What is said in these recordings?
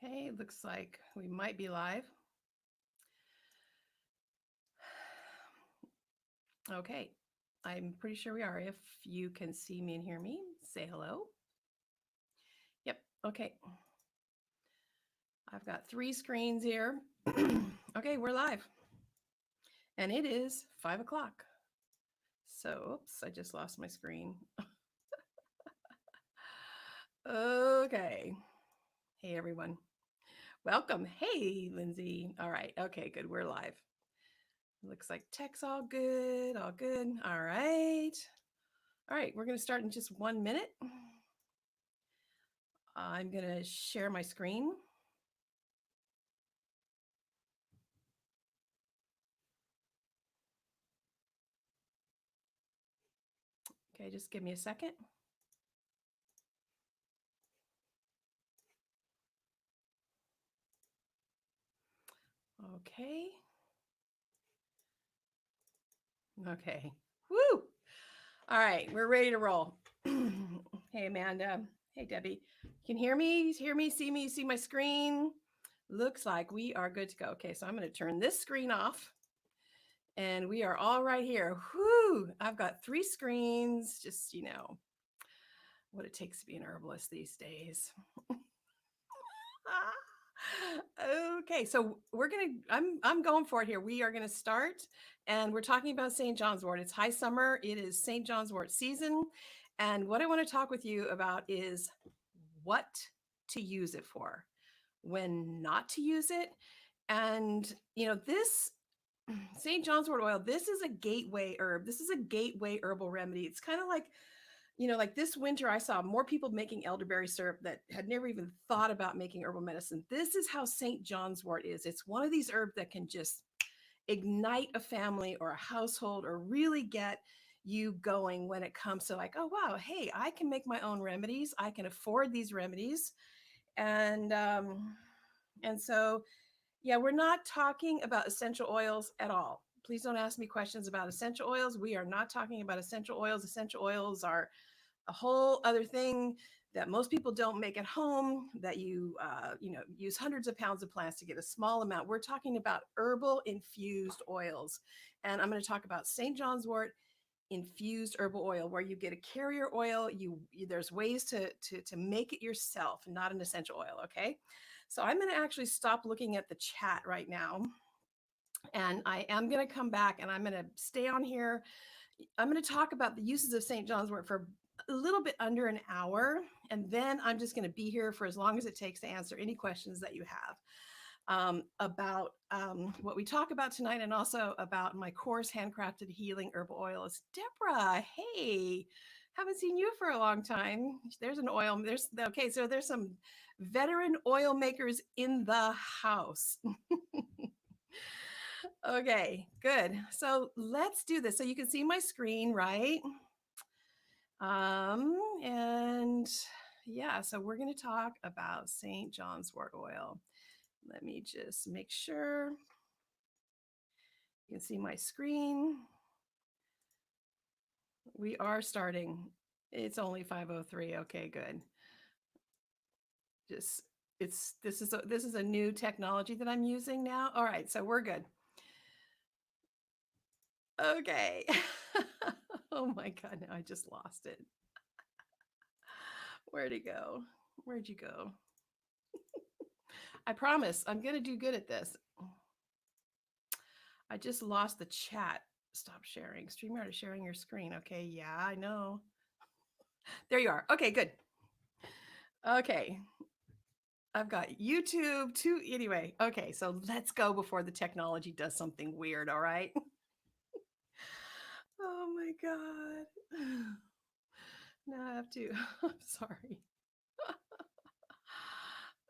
Okay, looks like we might be live. Okay, I'm pretty sure we are. If you can see me and hear me, say hello. Yep, okay. I've got 3 screens here. Okay, we're live. And it is 5 o'clock. So, oops, I just lost my screen. Okay. Hey, everyone. Welcome. Hey, Lindsay. All right. Okay, good. We're live. Looks like tech's all good. All good. All right. All right. We're going to start in just 1 minute. I'm going to share my screen. Okay, just give me a second. Okay. Okay. Woo! All right, we're ready to roll. Hey, Amanda. Hey, Debbie. You can hear me? Hear me? See me? See my screen? Looks like we are good to go. Okay, so I'm going to turn this screen off. And we are all right here. Whoo! I've got 3 screens. Just, what it takes to be an herbalist these days. Okay, so I'm going for it here. We are gonna start, and we're talking about St. John's Wort. It's high summer. It is St. John's Wort season, and what I want to talk with you about is what to use it for, when not to use it, and this St. John's Wort oil. This is a gateway herb. This is a gateway herbal remedy. It's kind of like like this winter, I saw more people making elderberry syrup that had never even thought about making herbal medicine. This is how St. John's wort is. It's one of these herbs that can just ignite a family or a household or really get you going when it comes to like, oh, wow, hey, I can make my own remedies. I can afford these remedies. And so, yeah, we're not talking about essential oils at all. Please don't ask me questions about essential oils. We are not talking about essential oils. Essential oils are a whole other thing that most people don't make at home, that you use hundreds of pounds of plants to get a small amount. We're talking about herbal infused oils, and I'm going to talk about St. John's wort infused herbal oil, where you get a carrier oil. There's ways to make it yourself, not an essential oil. Okay, so I'm going to actually stop looking at the chat right now, and I am going to come back, and I'm going to stay on here. I'm going to talk about the uses of St. John's wort for a little bit under an hour, and then I'm just going to be here for as long as it takes to answer any questions that you have about what we talk about tonight, and also about my course, Handcrafted Healing Herbal Oils. Deborah, hey, haven't seen you for a long time. There's an oil. So there's some veteran oil makers in the house. Okay, good. So let's do this. So you can see my screen, right? And yeah, so we're going to talk about St. John's wort oil. Let me just make sure you can see my screen. We are starting. It's only 5:03. Okay, good. This is a new technology that I'm using now. All right, so we're good. Okay. Oh my God, now I just lost it. Where'd it go? Where'd you go? I promise I'm going to do good at this. I just lost the chat. Stop sharing. StreamYard is sharing your screen. Okay, yeah, I know. There you are. Okay, good. Okay. I've got YouTube too. Anyway, okay, so let's go before the technology does something weird, all right? Oh my God. Now I have to. I'm sorry.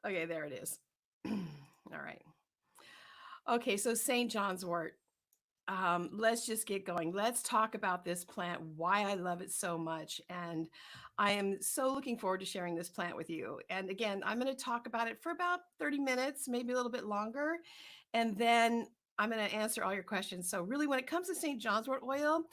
Okay, there it is. All right. Okay, so St. John's wort. Let's just get going. Let's talk about this plant, why I love it so much. And I am so looking forward to sharing this plant with you. And again, I'm going to talk about it for about 30 minutes, maybe a little bit longer. And then I'm going to answer all your questions. So really, when it comes to St. John's wort oil,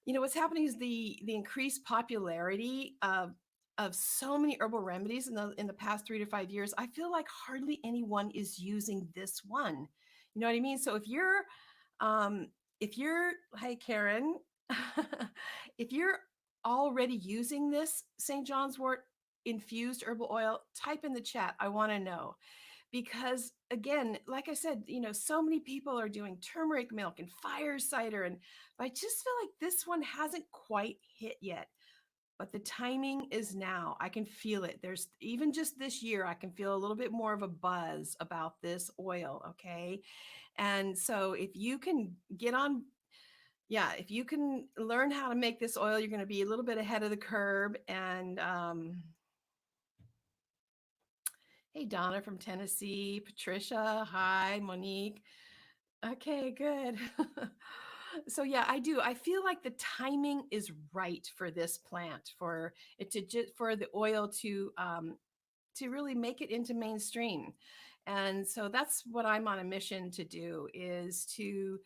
what's happening is the increased popularity of of so many herbal remedies in the past 3 to 5 years, I feel like hardly anyone is using this one. You know what I mean? So um, if you're, hey Karen, if you're already using this St. John's wort infused herbal oil, type in the chat. I want to know because again, like I said, so many people are doing turmeric milk and fire cider, and I just feel like this one hasn't quite hit yet. But the timing is now. I can feel it. There's even just this year, I can feel a little bit more of a buzz about this oil. Okay. And so if you can get on, yeah, if you can learn how to make this oil, you're going to be a little bit ahead of the curve. And hey, Donna from Tennessee, Patricia, hi, Monique. Okay, good. So yeah, I do. I feel like the timing is right for this plant, for it to just for the oil to really make it into mainstream. And so that's what I'm on a mission to do is to,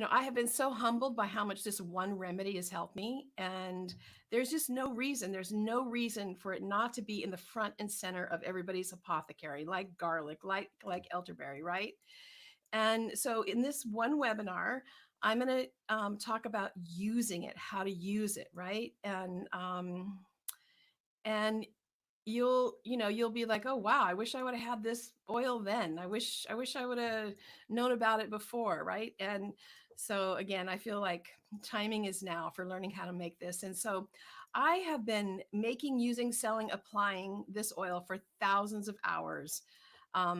I have been so humbled by how much this one remedy has helped me. And there's no reason for it not to be in the front and center of everybody's apothecary, like garlic, like elderberry, right? And so in this one webinar, I'm going to talk about using it, how to use it, right? And you'll be like, oh wow, I wish I would have had this oil then. I wish I would have known about it before, right? And so again, I feel like timing is now for learning how to make this. And so I have been making, using, selling, applying this oil for thousands of hours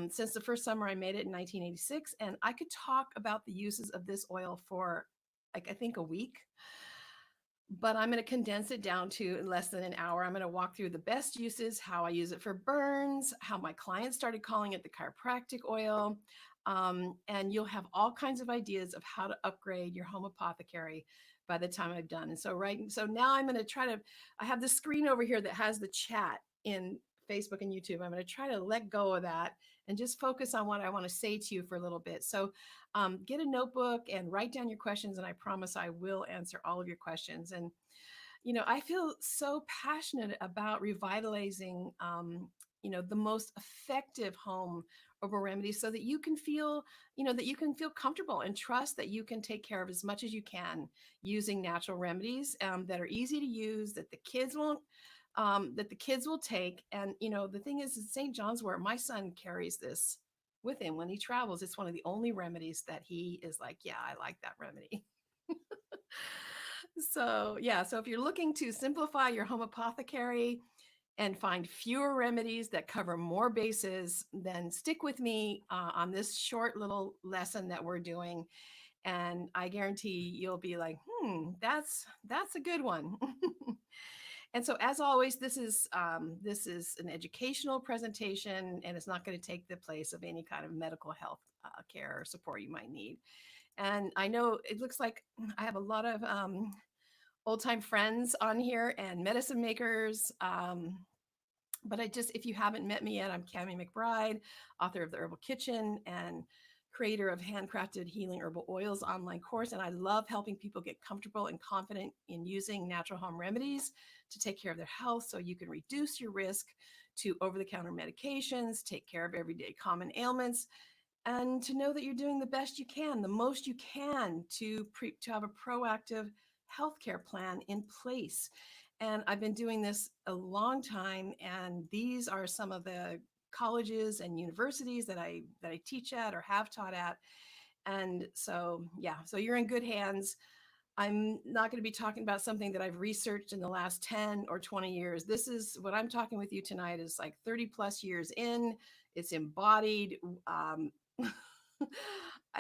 since the first summer I made it in 1986. And I could talk about the uses of this oil for like I think a week, but I'm going to condense it down to less than an hour. I'm going to walk through the best uses, how I use it for burns, how my clients started calling it the chiropractic oil. And you'll have all kinds of ideas of how to upgrade your home apothecary by the time I'm done. And so now I'm going to try to, I have the screen over here that has the chat in Facebook and YouTube. I'm going to try to let go of that and just focus on what I want to say to you for a little bit. So get a notebook and write down your questions, and I promise I will answer all of your questions. And I feel so passionate about revitalizing, the most effective home herbal remedies, so that you can feel, that you can feel comfortable and trust that you can take care of as much as you can using natural remedies that are easy to use, that the kids won't. That the kids will take. And, the thing is, St. John's wort, my son carries this with him when he travels. It's one of the only remedies that he is like, yeah, I like that remedy. So, yeah. So if you're looking to simplify your home apothecary and find fewer remedies that cover more bases, then stick with me on this short little lesson that we're doing. And I guarantee you'll be like, that's a good one. And so, as always, this is an educational presentation, and it's not going to take the place of any kind of medical health care or support you might need. And I know it looks like I have a lot of old time friends on here and medicine makers. But if you haven't met me yet, I'm Cami McBride, author of The Herbal Kitchen and creator of Handcrafted Healing Herbal Oils online course. And I love helping people get comfortable and confident in using natural home remedies to take care of their health, so you can reduce your risk to over-the-counter medications, take care of everyday common ailments, and to know that you're doing the best you can, the most you can, to have a proactive healthcare plan in place. And I've been doing this a long time, and these are some of the colleges and universities that I teach at or have taught at. And so, yeah, so you're in good hands. I'm not going to be talking about something that I've researched in the last 10 or 20 years. This is what I'm talking with you tonight is like 30 plus years in. It's embodied. I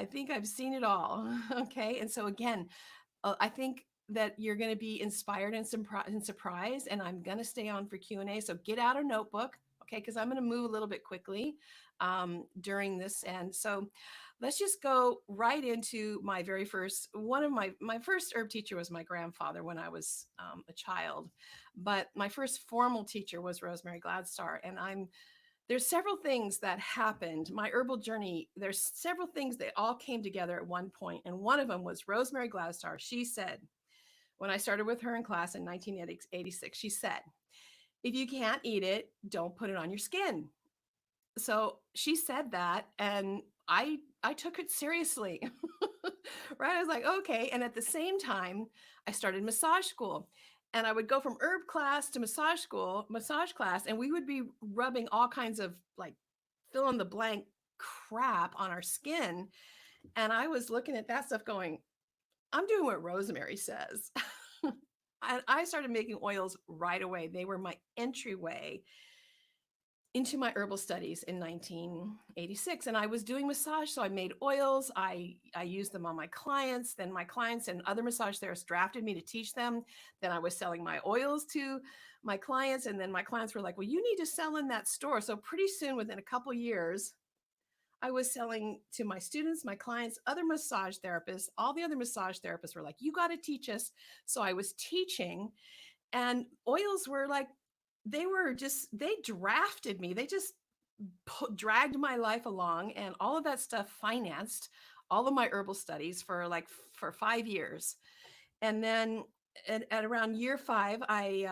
think I've seen it all. Okay. And so, again, I think that you're going to be inspired and surprised, and I'm going to stay on for Q&A. So get out a notebook, okay, because I'm going to move a little bit quickly during this. And so let's just go right into my very first, one of my first herb teacher was my grandfather when I was a child, but my first formal teacher was Rosemary Gladstar. And there's several things that happened. My herbal journey, there's several things that all came together at one point. And one of them was Rosemary Gladstar. She said, when I started with her in class in 1986, she said, if you can't eat it, don't put it on your skin. So she said that, and I took it seriously. Right? I was like, okay. And at the same time, I started massage school. And I would go from herb class to massage school, massage class, and we would be rubbing all kinds of like fill in the blank crap on our skin. And I was looking at that stuff going, I'm doing what Rosemary says. And I started making oils right away. They were my entryway into my herbal studies in 1986, and I was doing massage, so I made oils. I used them on my clients. Then my clients and other massage therapists drafted me to teach them. Then I was selling my oils to my clients, and then my clients were like, well, you need to sell in that store. So pretty soon, within a couple years, I was selling to my students, my clients, other massage therapists. All the other massage therapists were like, you got to teach us. So I was teaching, and oils were like, they drafted me. They just dragged my life along, and all of that stuff financed all of my herbal studies for 5 years. And then at around year five, I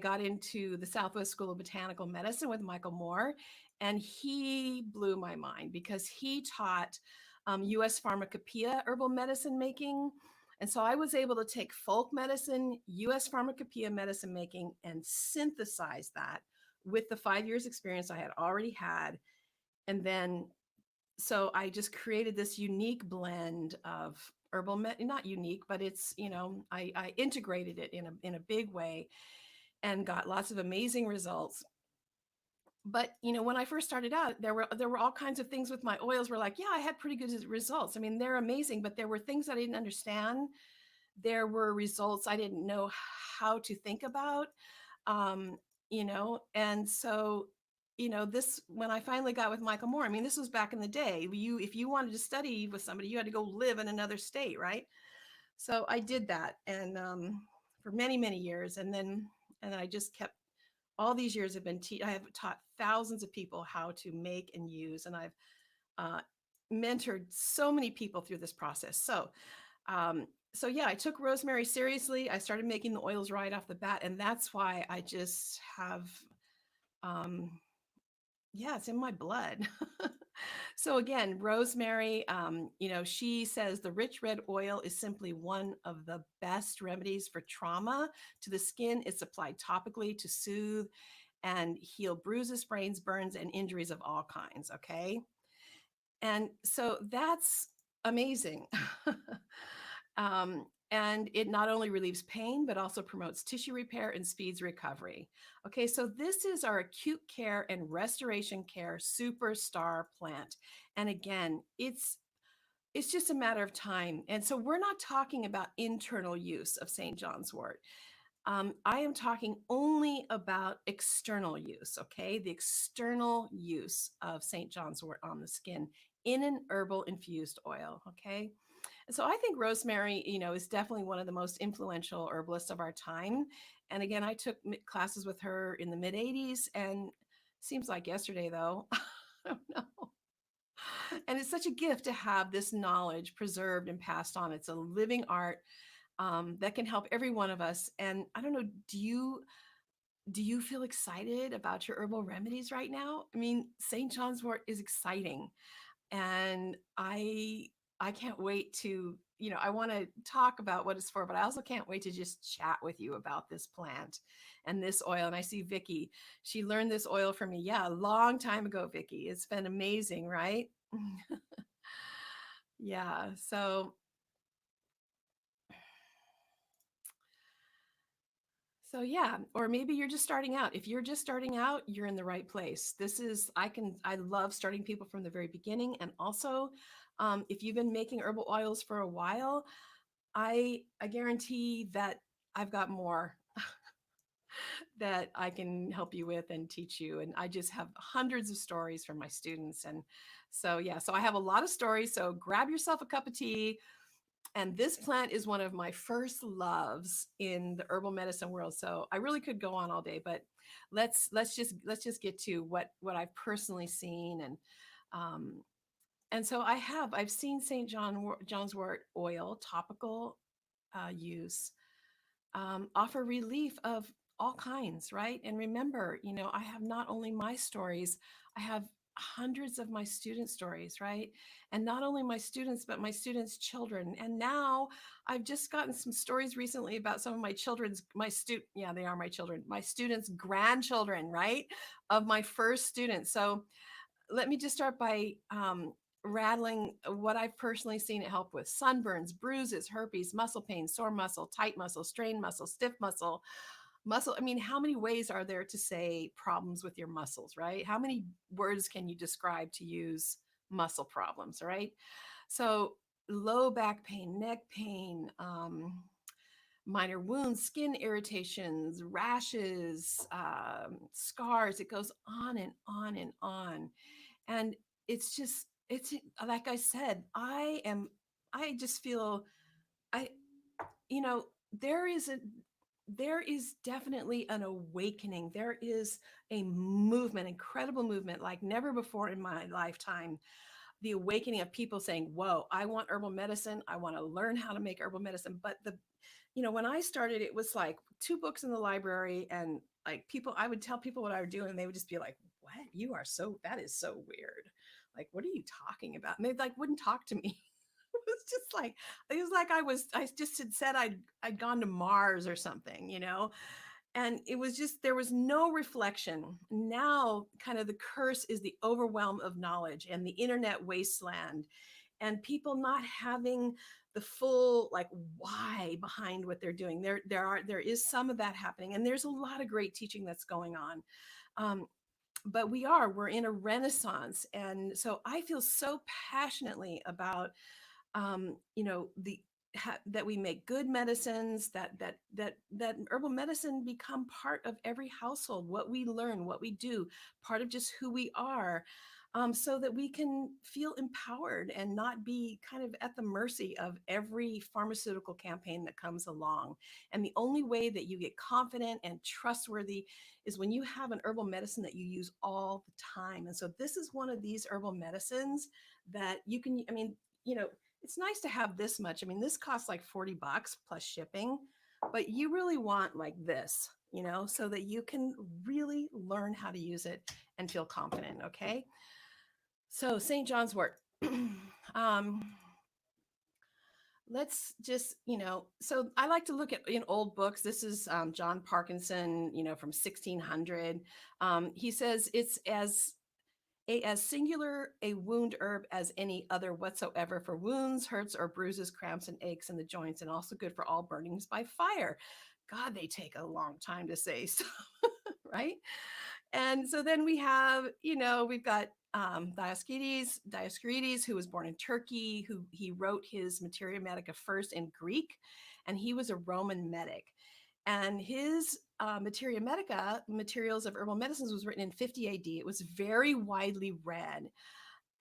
got into the Southwest School of Botanical Medicine with Michael Moore, and he blew my mind because he taught U.S. Pharmacopoeia herbal medicine making. And so I was able to take folk medicine, U.S. Pharmacopoeia medicine making, and synthesize that with the 5 years experience I had already had. And then, so I just created this unique blend of not unique, but it's, I integrated it in a big way and got lots of amazing results. But when I first started out, there were all kinds of things with my oils were like, yeah, I had pretty good results. I mean, they're amazing, but there were things I didn't understand. There were results I didn't know how to think about. um, and so, this, when I finally got with Michael Moore, I mean, this was back in the day. If you wanted to study with somebody, you had to go live in another state, right? So I did that, and for many, many years, and I just kept, all these years have been I have taught thousands of people how to make and use, and I've uh, mentored so many people through this process. So yeah, I took rosemary seriously. I started making the oils right off the bat, and that's why I just have, um, yeah, it's in my blood. So again, rosemary, she says the rich red oil is simply one of the best remedies for trauma to the skin. It's applied topically to soothe and heal bruises, sprains, burns, and injuries of all kinds. Okay. And so that's amazing. And it not only relieves pain, but also promotes tissue repair and speeds recovery. Okay, so this is our acute care and restoration care superstar plant. And again, it's just a matter of time. And so we're not talking about internal use of St. John's wort. I am talking only about external use, okay? The external use of St. John's wort on the skin in an herbal infused oil, okay? So I think rosemary, is definitely one of the most influential herbalists of our time. And again, I took classes with her in the mid 80s, and seems like yesterday though. I don't know. And it's such a gift to have this knowledge preserved and passed on. It's a living art that can help every one of us. And I don't know, do you feel excited about your herbal remedies right now? I mean, St. John's wort is exciting, and I can't wait to, I want to talk about what it's for, but I also can't wait to just chat with you about this plant and this oil. And I see Vicky, she learned this oil from me. Yeah, a long time ago, Vicky. It's been amazing, right? Yeah. So yeah, or maybe you're just starting out. If you're just starting out, you're in the right place. I love starting people from the very beginning. And also, if you've been making herbal oils for a while, I guarantee that I've got more that I can help you with and teach you. And I just have hundreds of stories from my students. And so yeah, so I have a lot of stories. So grab yourself a cup of tea. And this plant is one of my first loves in the herbal medicine world. So I really could go on all day, but let's just get to what I've personally seen. And so I've seen John's wort oil topical use offer relief of all kinds, right? And remember, I have not only my stories, I have hundreds of my student stories, right? And not only my students, but my students' children. And now I've just gotten some stories recently about some of my children's, yeah, they are my children, my students' grandchildren, right? Of my first students. So let me just start by rattling what I've personally seen it help with: sunburns, bruises, herpes, muscle pain, sore muscle, tight muscle, strained muscle, stiff muscle, muscle. I mean, how many ways are there to say problems with your muscles, right? How many words can you describe to use muscle problems, right? So, low back pain, neck pain, minor wounds, skin irritations, rashes, scars. It goes on and on and on. And it's like I said, I just feel, I, you know, there is a, there is definitely an awakening. There is a movement, incredible movement like never before in my lifetime. The awakening of people saying, whoa, I want herbal medicine. I want to learn how to make herbal medicine. But when I started, it was like two books in the library, and like people, I would tell people what I would do, and they would just be like, what? That is so weird. Like, what are you talking about? And they like wouldn't talk to me. It was like I just had said I'd gone to Mars or something, and it was just, there was no reflection. Now kind of the curse is the overwhelm of knowledge and the internet wasteland, and people not having the full like why behind what they're doing. There is some of that happening, and there's a lot of great teaching that's going on. But we're in a renaissance, and so I feel so passionately about the that we make good medicines, that herbal medicine become part of every household, what we learn, what we do, part of just who we are, so that we can feel empowered and not be kind of at the mercy of every pharmaceutical campaign that comes along. And the only way that you get confident and trustworthy is when you have an herbal medicine that you use all the time. And so this is one of these herbal medicines that you can, I mean, it's nice to have this much. I mean, this costs like $40 plus shipping, but you really want like this, so that you can really learn how to use it and feel confident. Okay. So St. John's wort. um, let's just, so I like to look at in old books. This is John Parkinson, from 1600. He says it's as singular a wound herb as any other whatsoever, for wounds, hurts, or bruises, cramps, and aches in the joints, and also good for all burnings by fire. God, they take a long time to say so, right? And so then we have, we've got Dioscorides, who was born in Turkey, who he wrote his Materia Medica first in Greek, and he was a Roman medic. And his Materia Medica, Materials of Herbal Medicines, was written in 50 AD. It was very widely read.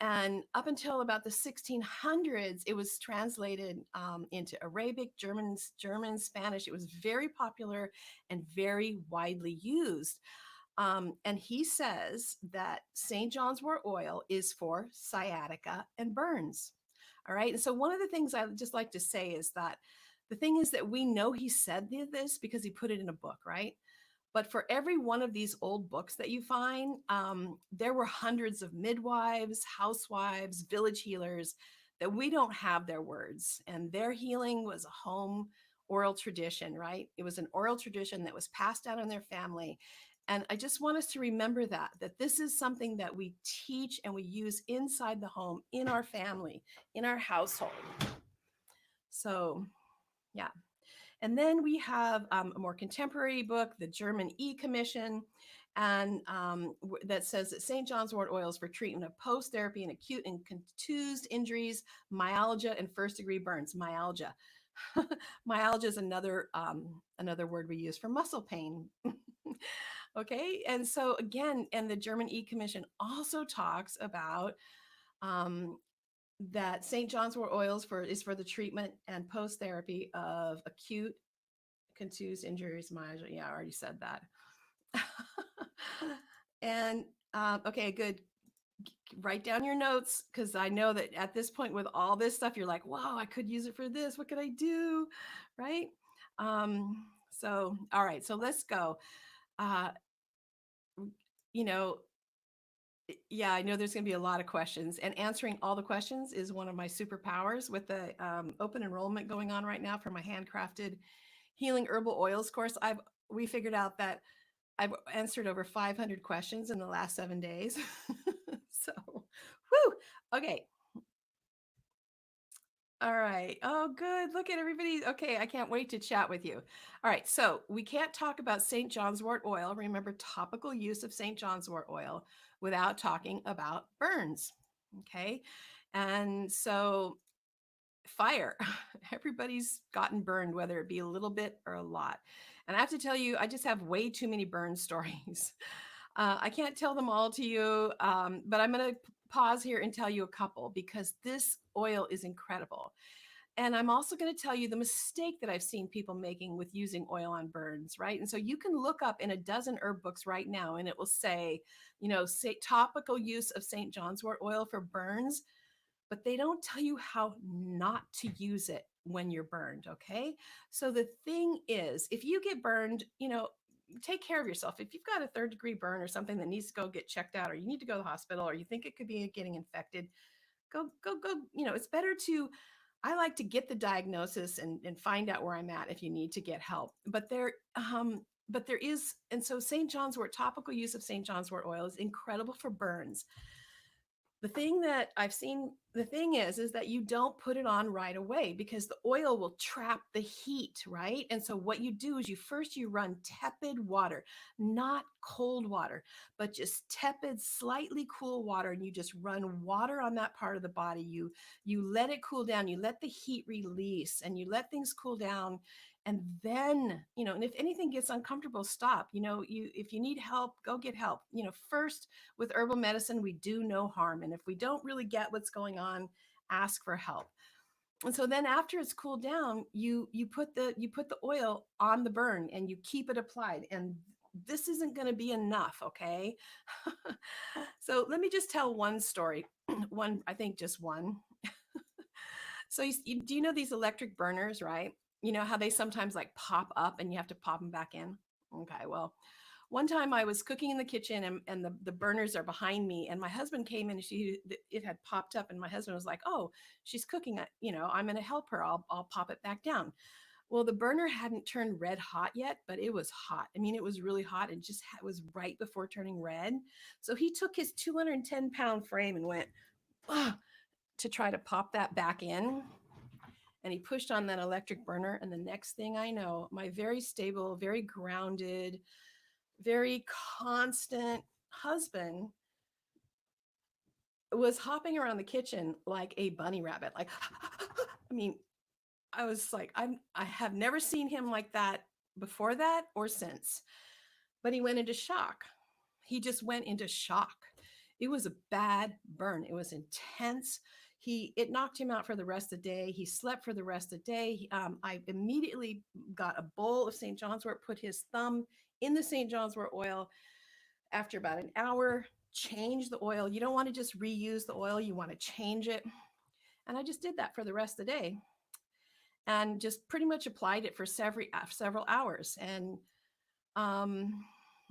And up until about the 1600s, it was translated into Arabic, German, Spanish. It was very popular and very widely used. And he says that St. John's wort oil is for sciatica and burns. All right. And so one of the things I just like to say is that the thing is that we know he said this because he put it in a book, right? But for every one of these old books that you find, there were hundreds of midwives, housewives, village healers that we don't have their words. And their healing was a home oral tradition, right? It was an oral tradition that was passed down in their family. And I just want us to remember that this is something that we teach and we use inside the home, in our family, in our household. So, yeah. And then we have a more contemporary book, the German E Commission, and that says that St. John's wort oils for treatment of post-therapy and acute and contused injuries, myalgia, and first-degree burns. Myalgia. Myalgia is another word we use for muscle pain. Okay, and so again, and the German E Commission also talks about that St. John's wort oils is for the treatment and post therapy of acute contused injuries, myalgia. Yeah, I already said that. And okay, good. Write down your notes, because I know that at this point with all this stuff, you're like, wow, I could use it for this. What could I do? Right? So, all right, so let's go. Uh, you know, yeah, I know there's going to be a lot of questions, and answering all the questions is one of my superpowers with the open enrollment going on right now for my handcrafted healing herbal oils course. We figured out that I've answered over 500 questions in the last 7 days. So, whoo, okay. All right. Oh, good. Look at everybody. Okay, I can't wait to chat with you. All right. So, we can't talk about St. John's wort oil. Remember, topical use of St. John's wort oil without talking about burns. Okay. And so, fire. Everybody's gotten burned, whether it be a little bit or a lot. And I have to tell you, I just have way too many burn stories. I can't tell them all to you, but I'm going to pause here and tell you a couple because this oil is incredible. And I'm also going to tell you the mistake that I've seen people making with using oil on burns, right? And so you can look up in a dozen herb books right now, and it will say, say topical use of St. John's wort oil for burns, but they don't tell you how not to use it when you're burned. Okay. So the thing is, if you get burned, take care of yourself. If you've got a third-degree burn or something that needs to go get checked out, or you need to go to the hospital, or you think it could be getting infected, go. It's better to, I like to get the diagnosis and find out where I'm at if you need to get help. But there is, and so St. John's wort, topical use of St. John's wort oil is incredible for burns. The thing that I've seen, the thing is that you don't put it on right away because the oil will trap the heat, right? And so what you do is you run tepid water, not cold water, but just tepid, slightly cool water, and you just run water on that part of the body. You let it cool down, you let the heat release, and you let things cool down. And then, and if anything gets uncomfortable, stop. If you need help, go get help. First, with herbal medicine, we do no harm. And if we don't really get what's going on, ask for help. And so then after it's cooled down, you put the oil on the burn and you keep it applied. And this isn't going to be enough, okay? So let me just tell one story. One, I think just one. So do you know these electric burners, right? You know how they sometimes like pop up and you have to pop them back in? Okay, well, one time I was cooking in the kitchen and the burners are behind me, and my husband came in and it had popped up, and my husband was like, "Oh, she's cooking. I'm going to help her. I'll pop it back down." Well, the burner hadn't turned red hot yet, but it was hot. I mean, it was really hot and just was right before turning red. So he took his 210-pound frame and went to try to pop that back in. And he pushed on that electric burner. And the next thing I know, my very stable, very grounded, very constant husband was hopping around the kitchen like a bunny rabbit. Like, I mean, I was like, I have never seen him like that before that or since. But he went into shock. He just went into shock. It was a bad burn. It was intense. It knocked him out for the rest of the day. He slept for the rest of the day. I immediately got a bowl of St. John's wort, put his thumb in the St. John's wort oil. After about an hour, change the oil. You don't want to just reuse the oil. You want to change it. And I just did that for the rest of the day and just pretty much applied it for several hours. And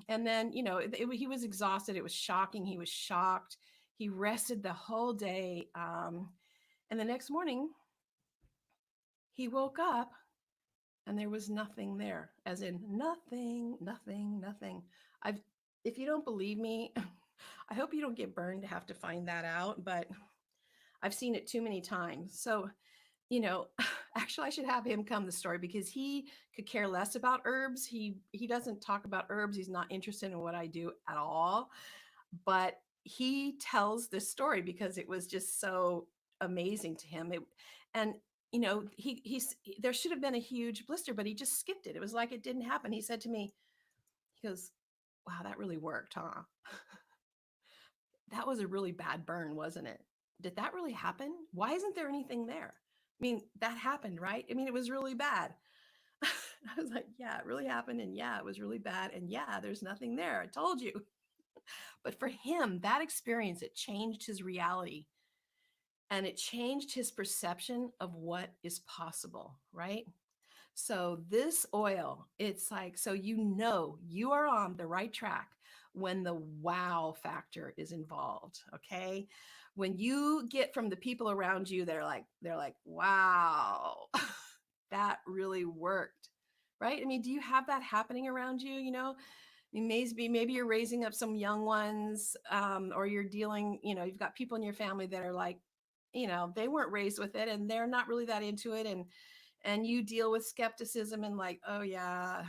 then, he was exhausted. It was shocking. He was shocked. He rested the whole day. And the next morning, he woke up and there was nothing there, as in nothing, nothing, nothing. If you don't believe me, I hope you don't get burned to have to find that out, but I've seen it too many times. So, actually I should have him come the story because he could care less about herbs. He doesn't talk about herbs. He's not interested in what I do at all. But he tells this story because it was just so amazing to him. And there should have been a huge blister, but he just skipped it. It was like it didn't happen. He said to me, he goes, "Wow, that really worked, huh?" That was a really bad burn, wasn't it? Did that really happen? Why isn't there anything there? I mean, that happened, right? I mean, it was really bad. I was like, yeah, it really happened. And yeah, it was really bad. And yeah, there's nothing there. I told you. But for him, that experience, it changed his reality and it changed his perception of what is possible, right? So this oil, it's like, so you know you are on the right track when the wow factor is involved. Okay. When you get from the people around you, they're like, wow, that really worked. Right. I mean, do you have that happening around you? Maybe you're raising up some young ones, or you're dealing, you've got people in your family that are like, they weren't raised with it and they're not really that into it. And you deal with skepticism and like, oh yeah.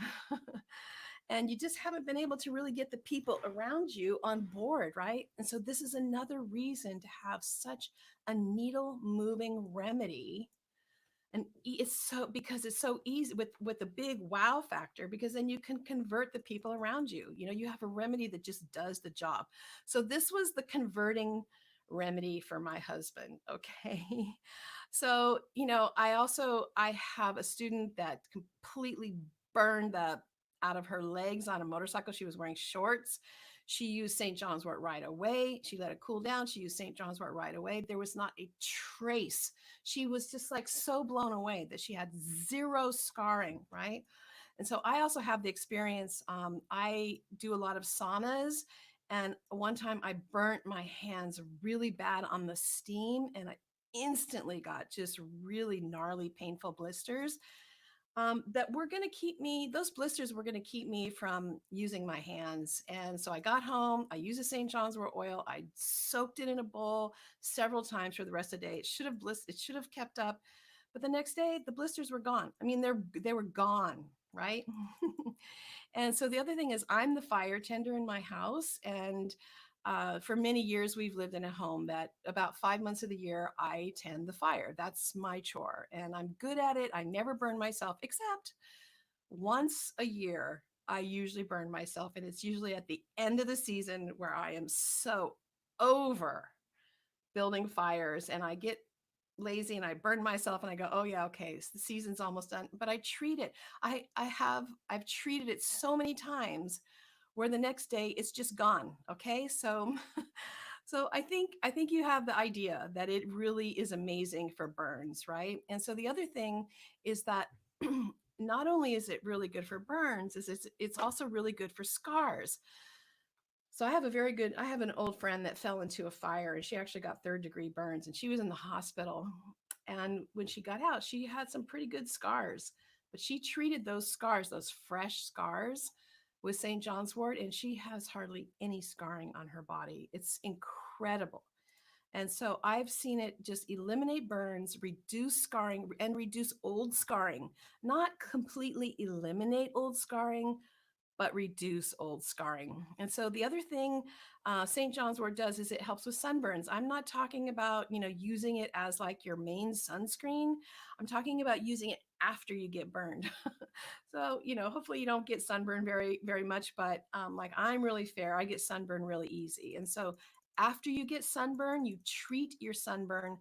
And you just haven't been able to really get the people around you on board, right? And so this is another reason to have such a needle moving remedy. And it's so, because it's so easy with the big wow factor, because then you can convert the people around you. You have a remedy that just does the job. So this was the converting remedy for my husband. Okay. So, I have a student that completely burned the out of her legs on a motorcycle. She was wearing shorts. She used St. John's wort right away. She let it cool down. She used St. John's wort right away. There was not a trace. She was just like so blown away that she had zero scarring, right? And so I also have the experience. I do a lot of saunas. And one time I burnt my hands really bad on the steam, and I instantly got just really gnarly, painful blisters, that were going to keep me, those blisters were going to keep me from using my hands. And so I got home, I used a St. John's wort oil. I soaked it in a bowl several times for the rest of the day. It should have kept up. But the next day, the blisters were gone. I mean, they were gone, right? And so the other thing is, I'm the fire tender in my house. And for many years, we've lived in a home that about 5 months of the year, I tend the fire. That's my chore. And I'm good at it. I never burn myself, except once a year. I usually burn myself. And it's usually at the end of the season where I am so over building fires and I get lazy and I burn myself and I go, oh yeah, okay, so the season's almost done. But I treat it. I've treated it so many times where the next day it's just gone. Okay. So so I think you have the idea that it really is amazing for burns, right? And so the other thing is that not only is it really good for burns, is it's also really good for scars. So I have an old friend that fell into a fire and she actually got third-degree burns and she was in the hospital. And when she got out, she had some pretty good scars, but she treated those scars, those fresh scars, with St. John's wort, and she has hardly any scarring on her body. It's incredible. And so I've seen it just eliminate burns, reduce scarring, and reduce old scarring. Not completely eliminate old scarring, but reduce old scarring. And so the other thing St. John's wort does is it helps with sunburns. I'm not talking about, using it as like your main sunscreen. I'm talking about using it after you get burned. So, hopefully you don't get sunburned very, very much, but like I'm really fair. I get sunburned really easy. And so after you get sunburn, you treat your sunburn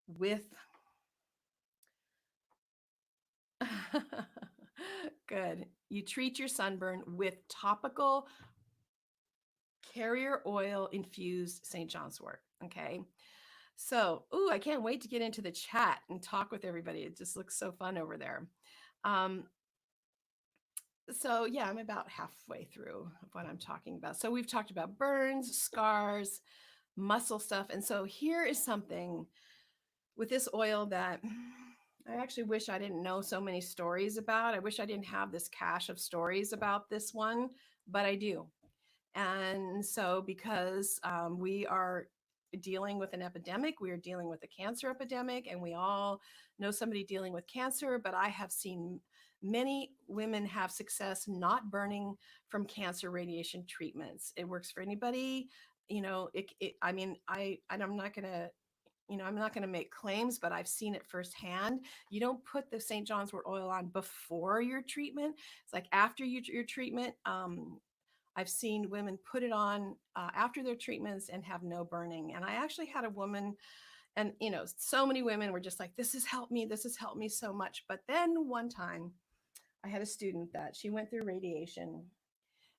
with good. You treat your sunburn with topical carrier oil infused St. John's wort. Okay. So, ooh, I can't wait to get into the chat and talk with everybody. It just looks so fun over there. Um, so yeah, I'm about halfway through of what I'm talking about. So we've talked about burns, scars, muscle stuff. And so here is something with this oil that I actually wish I didn't know so many stories about. I wish I didn't have this cache of stories about this one, but I do. And so, because we are dealing with an epidemic, we are dealing with a cancer epidemic, and we all know somebody dealing with cancer, but I have seen many women have success not burning from cancer radiation treatments. It works for anybody. I mean, I'm not going to, I'm not going to make claims, but I've seen it firsthand. You don't put the St. John's wort oil on before your treatment. It's like after your treatment. I've seen women put it on after their treatments and have no burning. And I actually had a woman, and so many women were just like, this has helped me. This has helped me so much. But then one time I had a student that she went through radiation.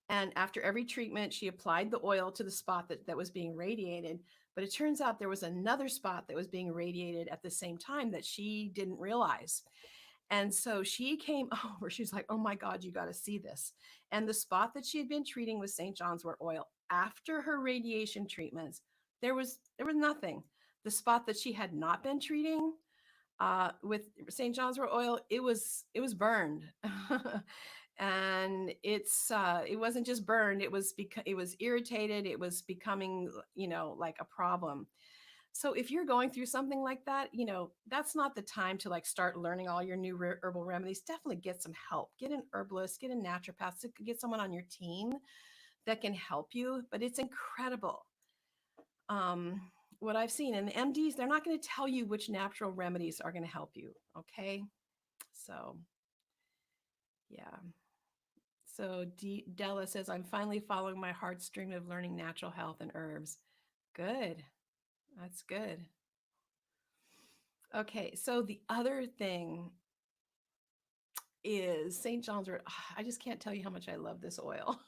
And after every treatment, she applied the oil to the spot that was being radiated. But it turns out there was another spot that was being radiated at the same time that she didn't realize. And so she came over. She's like, "Oh my God, you got to see this." And the spot that she had been treating with St. John's wort oil after her radiation treatments, there was nothing. The spot that she had not been treating with St. John's wort oil, it was burned. And it wasn't just burned, it was because it was irritated, it was becoming, like a problem. So if you're going through something like that, that's not the time to like start learning all your new herbal remedies. Definitely get some help. Get an herbalist, get a naturopath, get someone on your team that can help you. But it's incredible um, what I've seen. And the MDs, they're not going to tell you which natural remedies are going to help you. Okay. So, yeah. So Della says, I'm finally following my heartstring of learning natural health and herbs. Good. That's good. Okay. So the other thing is St. John's wort. I just can't tell you how much I love this oil.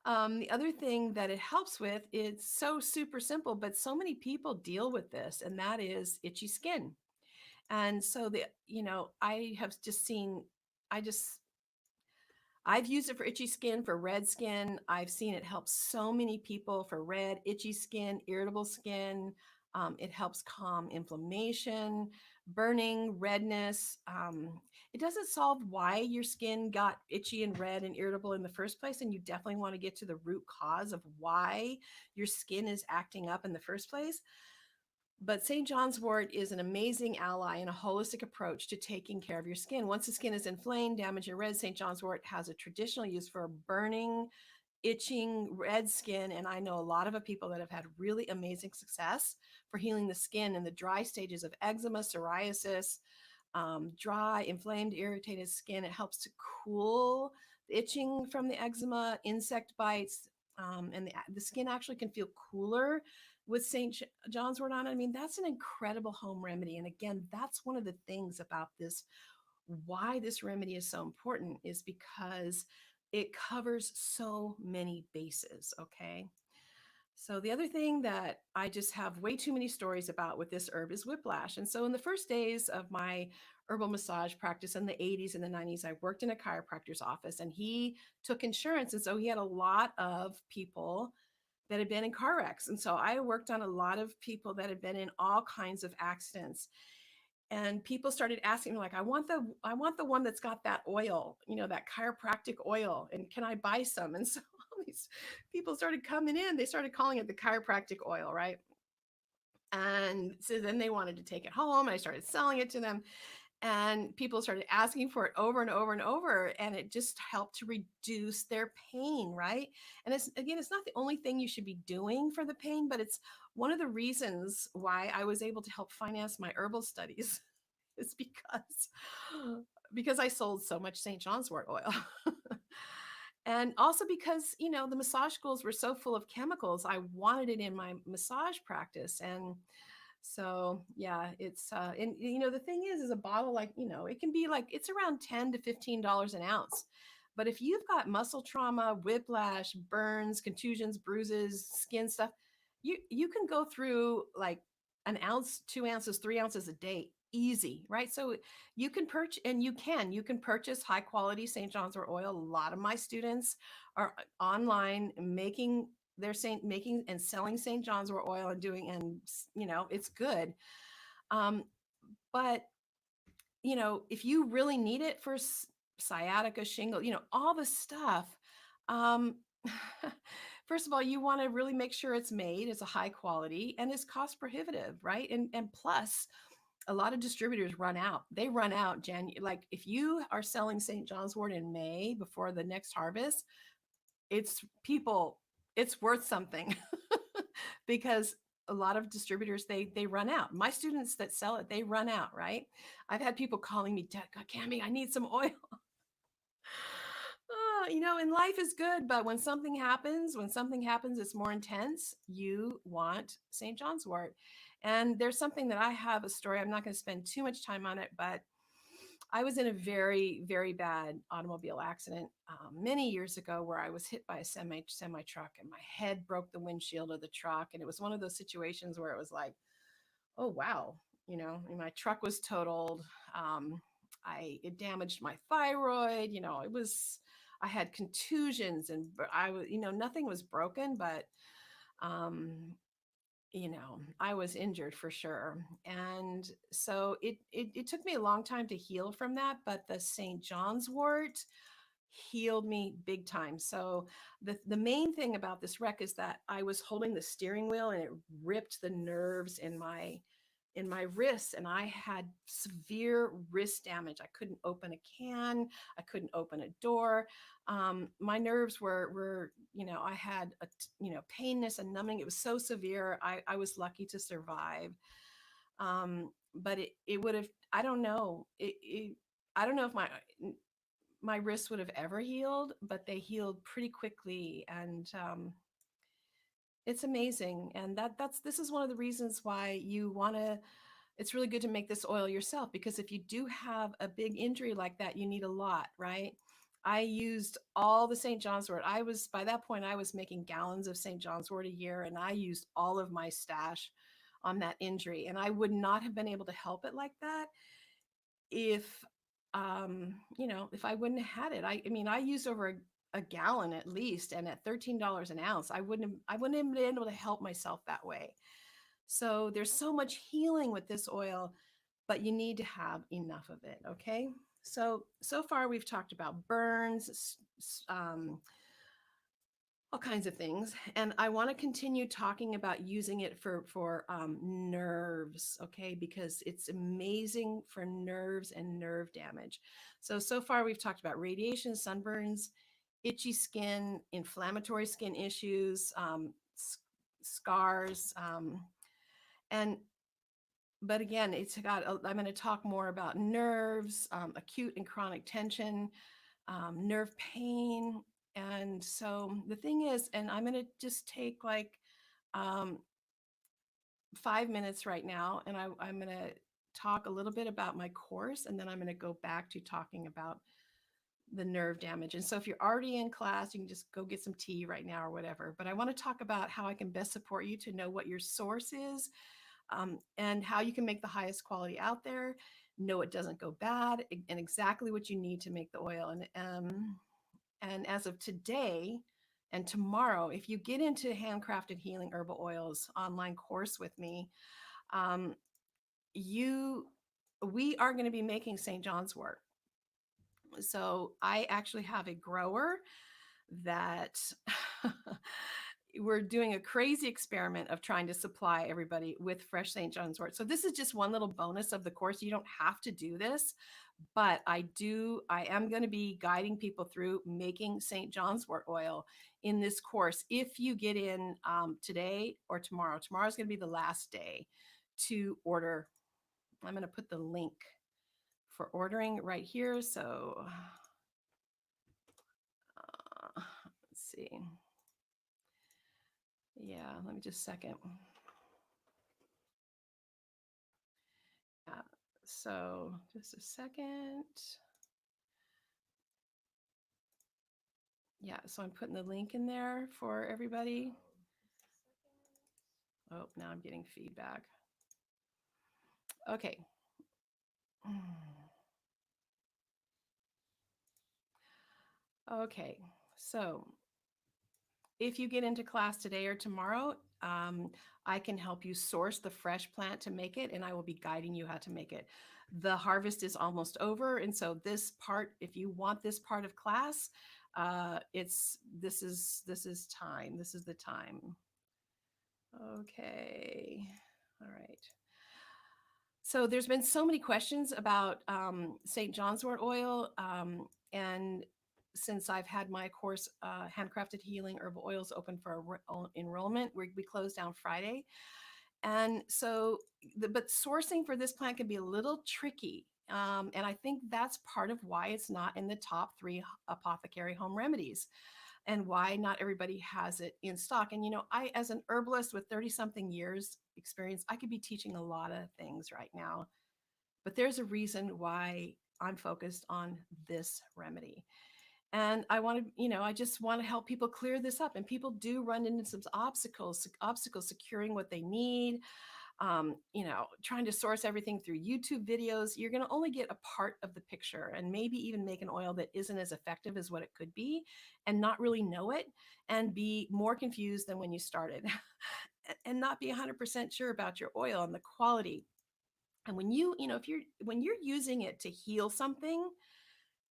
The other thing that it helps with, it's so super simple, but so many people deal with this, and that is itchy skin. And so I have just seen, I just I've used it for itchy skin, for red skin. I've seen it help so many people for red, itchy skin, irritable skin. It helps calm inflammation, burning, redness. It doesn't solve why your skin got itchy and red and irritable in the first place. And you definitely want to get to the root cause of why your skin is acting up in the first place. But St. John's wort is an amazing ally in a holistic approach to taking care of your skin. Once the skin is inflamed, damaged, or red, St. John's wort has a traditional use for burning, itching, red skin. And I know a lot of people that have had really amazing success for healing the skin in the dry stages of eczema, psoriasis, dry, inflamed, irritated skin. It helps to cool the itching from the eczema, insect bites, and the skin actually can feel cooler with St. John's wort on it. I mean, that's an incredible home remedy. And again, that's one of the things about this, why this remedy is so important, is because it covers so many bases. Okay. So the other thing that I just have way too many stories about with this herb is whiplash. And so in the first days of my herbal massage practice in the 80s and the 90s, I worked in a chiropractor's office, and he took insurance. And so he had a lot of people that had been in car wrecks. And so I worked on a lot of people that had been in all kinds of accidents. And people started asking me, like, I want the one that's got that oil, that chiropractic oil, and can I buy some? And so all these people started coming in. They started calling it the chiropractic oil, right? And so then they wanted to take it home, and I started selling it to them, and people started asking for it over and over and over, and it just helped to reduce their pain, right? And it's not the only thing you should be doing for the pain, but it's one of the reasons why I was able to help finance my herbal studies is because I sold so much St. John's wort oil. And also because, the massage schools were so full of chemicals, I wanted it in my massage practice. And so, yeah, and the thing is a bottle, like, it can be like, it's around $10 to $15 an ounce. But if you've got muscle trauma, whiplash, burns, contusions, bruises, skin stuff, you can go through like an ounce, 2 ounces, 3 ounces a day, easy, right? So you can purchase, and you can purchase high quality St. John's wort oil. A lot of my students are online making and selling St. John's wort oil and doing, and it's good. Um, but if you really need it for sciatica, shingle, all the stuff, um, first of all, you want to really make sure it's made as a high quality and is cost prohibitive, right? And plus, a lot of distributors run out. They run out like if you are selling St. John's wort in May before the next harvest, it's people, it's worth something because a lot of distributors, they run out. My students that sell it, they run out, right? I've had people calling me, Cami, I need some oil. And life is good, but when something happens, it's more intense. You want St. John's wort. And there's something that I have a story. I'm not going to spend too much time on it, but I was in a very, very bad automobile accident many years ago where I was hit by a semi truck, and my head broke the windshield of the truck. And it was one of those situations where it was like, oh wow, my truck was totaled. it damaged my thyroid. You know, it was, I had contusions, and I was, you know, nothing was broken, but um, you know, I was injured for sure. And so it took me a long time to heal from that, but the St. John's wort healed me big time. So the main thing about this wreck is that I was holding the steering wheel and it ripped the nerves in my wrists, and I had severe wrist damage. I couldn't open a can, I couldn't open a door. My nerves were, you know, I had a, you know, painness and numbing. It was so severe. I was lucky to survive. But it would have, I don't know. I don't know if my wrists would have ever healed, but they healed pretty quickly. And it's amazing. And this is one of the reasons why you want to, it's really good to make this oil yourself, because if you do have a big injury like that, you need a lot, right? I used all the St. John's wort. I was, by that point, I was making gallons of St. John's wort a year, and I used all of my stash on that injury. And I would not have been able to help it like that if, you know, if I wouldn't have had it. I mean, I used over a gallon at least, and at $13 an ounce, I wouldn't have been able to help myself that way. So there's so much healing with this oil, but you need to have enough of it. Okay. So far we've talked about burns, all kinds of things, and I want to continue talking about using it for nerves. Okay, because it's amazing for nerves and nerve damage. So far we've talked about radiation, sunburns, itchy skin, inflammatory skin issues, scars, and but again, it's got, I'm going to talk more about nerves, acute and chronic tension, nerve pain. And so the thing is, and I'm going to just take like 5 minutes right now, and I'm going to talk a little bit about my course, and then I'm going to go back to talking about the nerve damage. And so if you're already in class, you can just go get some tea right now or whatever. But I want to talk about how I can best support you to know what your source is, and how you can make the highest quality out there, know it doesn't go bad, and exactly what you need to make the oil. And as of today and tomorrow, if you get into Handcrafted Healing Herbal Oils online course with me, um, you we are going to be making St. John's wort. So I actually have a grower that we're doing a crazy experiment of trying to supply everybody with fresh St. John's wort. So this is just one little bonus of the course. You don't have to do this, but I am going to be guiding people through making St. John's wort oil in this course. If you get in today or tomorrow, tomorrow's going to be the last day to order. I'm going to put the link for ordering right here. So let's see. Yeah, let me just a second. Yeah, so just a second. Yeah, so I'm putting the link in there for everybody. Oh, now I'm getting feedback. Okay. Okay, so if you get into class today or tomorrow, I can help you source the fresh plant to make it, and I will be guiding you how to make it. The harvest is almost over, and so this part, if you want this part of class, this is time. This is the time. Okay, all right. So there's been so many questions about St. John's wort oil, and since I've had my course, Handcrafted Healing Herbal Oils, open for enrollment, we closed down Friday. And so, but sourcing for this plant can be a little tricky. And I think that's part of why it's not in the top 3 apothecary home remedies, and why not everybody has it in stock. And, you know, I, as an herbalist with 30 something years experience, I could be teaching a lot of things right now, but there's a reason why I'm focused on this remedy. And I want to, you know, I just want to help people clear this up. And people do run into some obstacles securing what they need. trying to source everything through YouTube videos, you're going to only get a part of the picture and maybe even make an oil that isn't as effective as what it could be and not really know it and be more confused than when you started and not be 100% sure about your oil and the quality. And if when you're using it to heal something,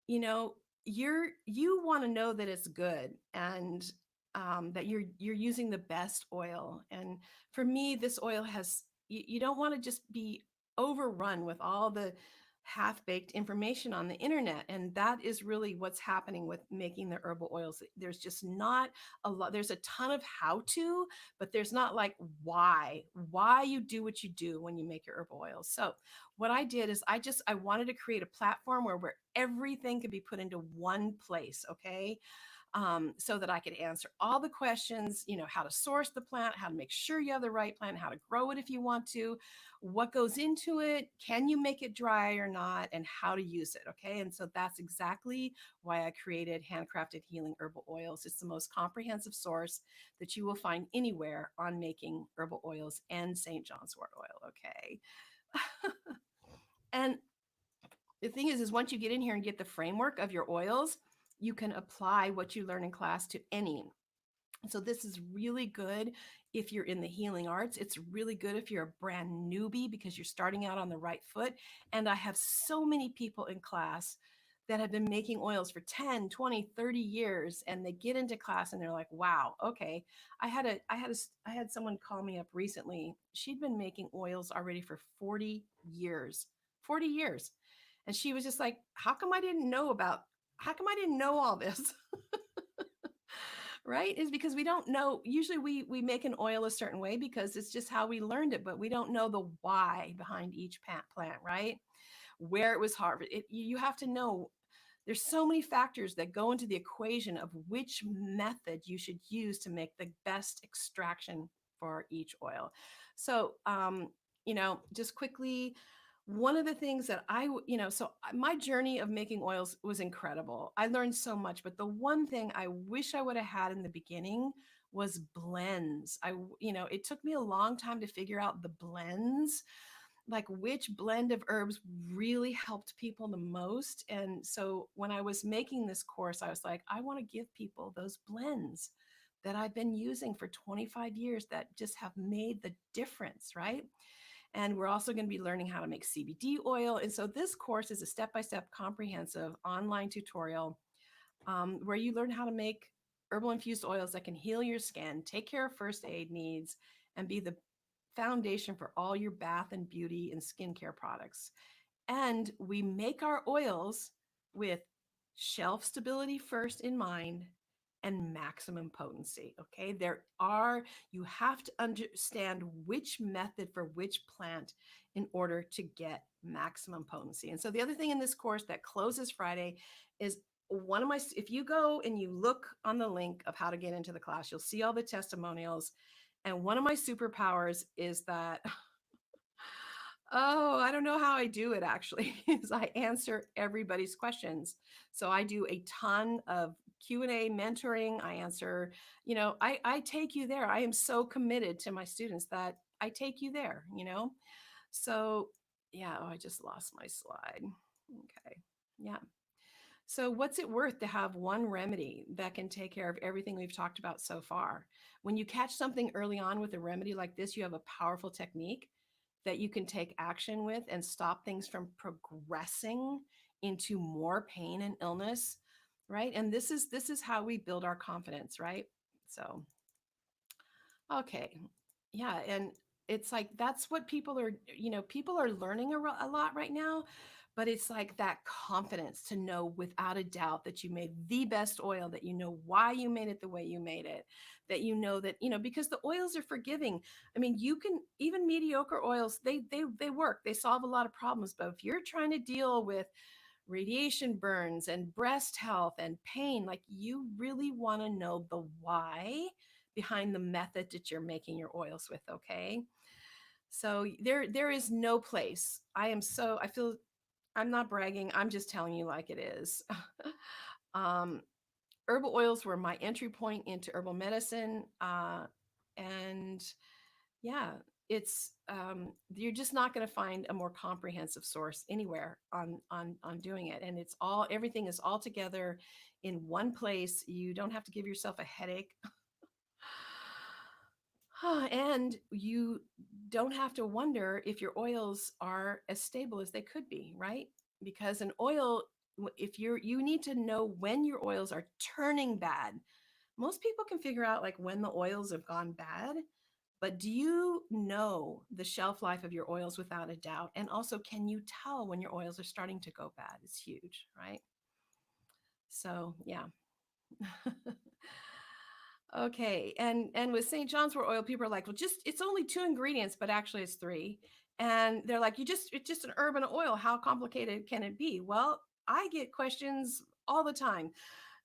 you know you want to know that it's good and that you're using the best oil. And for me, this oil has you don't want to just be overrun with all the half-baked information on the internet, and that is really what's happening with making the herbal oils. There's just not a lot. There's a ton of how to, but there's not like why you do what you do when you make your herbal oils. So what I did is I wanted to create a platform where everything could be put into one place, okay? So that I could answer all the questions, how to source the plant, how to make sure you have the right plant, how to grow it if you want to, what goes into it, can you make it dry or not, and how to use it, okay? And so that's exactly why I created Handcrafted Healing Herbal Oils. It's the most comprehensive source that you will find anywhere on making herbal oils and St. John's wort oil, okay? And the thing is once you get in here and get the framework of your oils, you can apply what you learn in class to any. So this is really good if you're in the healing arts. It's really good if you're a brand newbie because you're starting out on the right foot. And I have so many people in class that have been making oils for 10, 20, 30 years, and they get into class and they're like, wow, okay. I had someone call me up recently. She'd been making oils already for 40 years. 40 years. And she was just like, how come I didn't know all this? Right? Is because we don't know. Usually we make an oil a certain way because it's just how we learned it, but we don't know the why behind each plant, right? Where it was harvested. You have to know there's so many factors that go into the equation of which method you should use to make the best extraction for each oil. So, just quickly, one of the things that my journey of making oils was incredible. I learned so much, but the one thing I wish I would have had in the beginning was blends. It took me a long time to figure out the blends, like which blend of herbs really helped people the most. And so when I was making this course, I was like, I want to give people those blends that I've been using for 25 years that just have made the difference, right? And we're also going to be learning how to make CBD oil. And so this course is a step-by-step comprehensive online tutorial where you learn how to make herbal infused oils that can heal your skin, take care of first aid needs, and be the foundation for all your bath and beauty and skincare products. And we make our oils with shelf stability first in mind and maximum potency. Okay. You have to understand which method for which plant in order to get maximum potency. And so the other thing in this course that closes Friday is if you go and you look on the link of how to get into the class, you'll see all the testimonials. And one of my superpowers is that oh, I don't know how I do it actually, is I answer everybody's questions. So I do a ton of Q&A mentoring. I answer, I take you there. I am so committed to my students that I take you there. So yeah, oh, I just lost my slide. Okay. Yeah. So what's it worth to have one remedy that can take care of everything we've talked about so far? When you catch something early on with a remedy like this, you have a powerful technique that you can take action with and stop things from progressing into more pain and illness, right? And this is how we build our confidence, right? So okay. Yeah. And it's like, that's what people are learning a lot right now, but it's like that confidence to know without a doubt that you made the best oil, that you know why you made it the way you made it, that because the oils are forgiving. I mean, you can, even mediocre oils, they work, they solve a lot of problems. But if you're trying to deal with radiation burns and breast health and pain, like you really want to know the why behind the method that you're making your oils with, okay? So there is no place. I feel, I'm not bragging, I'm just telling you like it is. um, Herbal oils were my entry point into herbal medicine. And yeah, it's you're just not going to find a more comprehensive source anywhere on doing it, and it's all everything is all together in one place. You don't have to give yourself a headache. And you don't have to wonder if your oils are as stable as they could be, right? Because an oil, if you need to know when your oils are turning bad. Most people can figure out like when the oils have gone bad, but do you know the shelf life of your oils without a doubt? And also, can you tell when your oils are starting to go bad? It's huge, right? So, yeah. Okay, and with St. John's wort oil, people are like, well, just it's only two ingredients, but actually it's three. And they're like, it's just an herb and an oil. How complicated can it be? Well, I get questions all the time.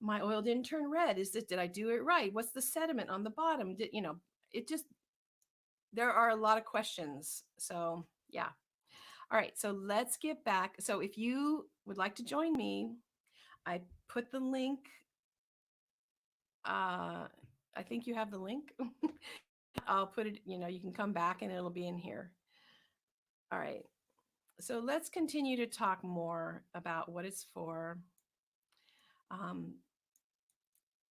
My oil didn't turn red. Did I do it right? What's the sediment on the bottom? It just there are a lot of questions. So yeah. All right. So let's get back. So if you would like to join me, I put the link. I think you have the link. I'll put it, you can come back and it'll be in here. All right. So let's continue to talk more about what it's for. Um,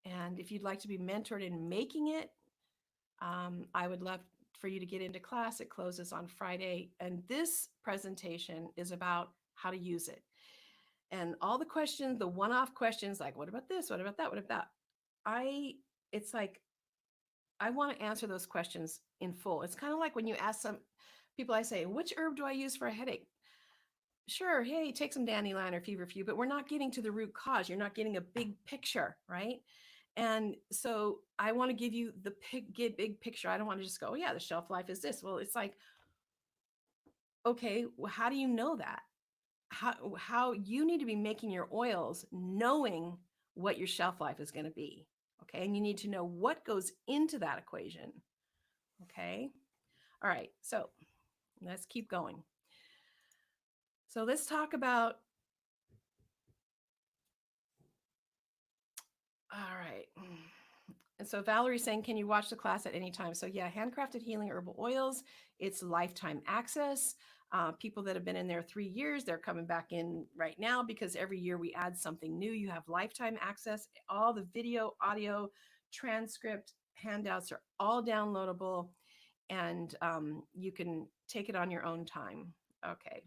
and if you'd like to be mentored in making it, I would love for you to get into class. It closes on Friday. And this presentation is about how to use it. And all the questions, the one-off questions like, what about this? What about that? What about that? It's like, I want to answer those questions in full. It's kind of like when you ask some people, I say, which herb do I use for a headache? Sure, hey, take some dandelion or feverfew, but we're not getting to the root cause. You're not getting a big picture, right? And so I want to give you the get big picture. I don't want to just go, oh, yeah, the shelf life is this. Well, it's like, okay, well, how do you know that? How you need to be making your oils knowing what your shelf life is going to be. Okay. And you need to know what goes into that equation. Okay. All right. So let's keep going. So let's talk about. All right. And so Valerie's saying, can you watch the class at any time? So yeah, Handcrafted Healing Herbal Oils, it's lifetime access. People that have been in there 3 years, they're coming back in right now because every year we add something new. You have lifetime access. All the video, audio, transcript, handouts are all downloadable, and you can take it on your own time. Okay.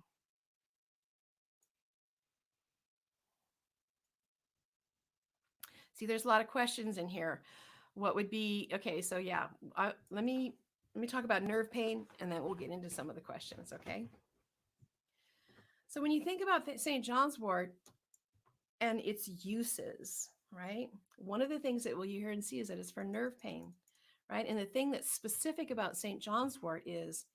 See, there's a lot of questions in here. What would be okay? So yeah, let me talk about nerve pain, and then we'll get into some of the questions. Okay. So when you think about St. John's Wort and its uses, right? One of the things that you hear and see is that it's for nerve pain, right? And the thing that's specific about St. John's Wort is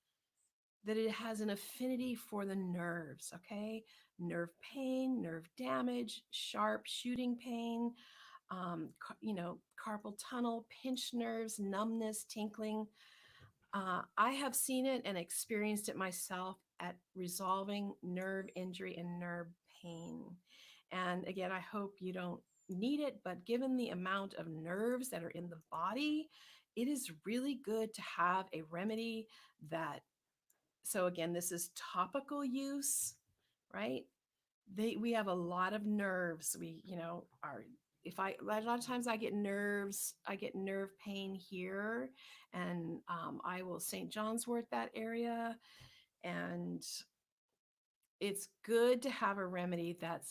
that it has an affinity for the nerves. Okay, nerve pain, nerve damage, sharp shooting pain, carpal tunnel, pinched nerves, numbness, tinkling. I have seen it and experienced it myself at resolving nerve injury and nerve pain. And again, I hope you don't need it, but given the amount of nerves that are in the body, it is really good to have a remedy that. So again, this is topical use, right? We have a lot of nerves. We, are if I a lot of times I get nerve pain here, and I will St. John's Wort that area, and it's good to have a remedy that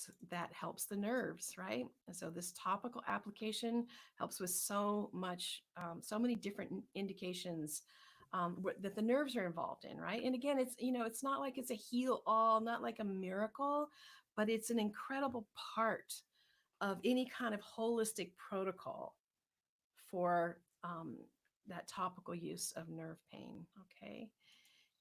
helps the nerves, right? And so this topical application helps with so much, so many different indications that the nerves are involved in, right? And again, it's not like it's a heal all, not like a miracle, but it's an incredible part of any kind of holistic protocol for that topical use of nerve pain. Okay.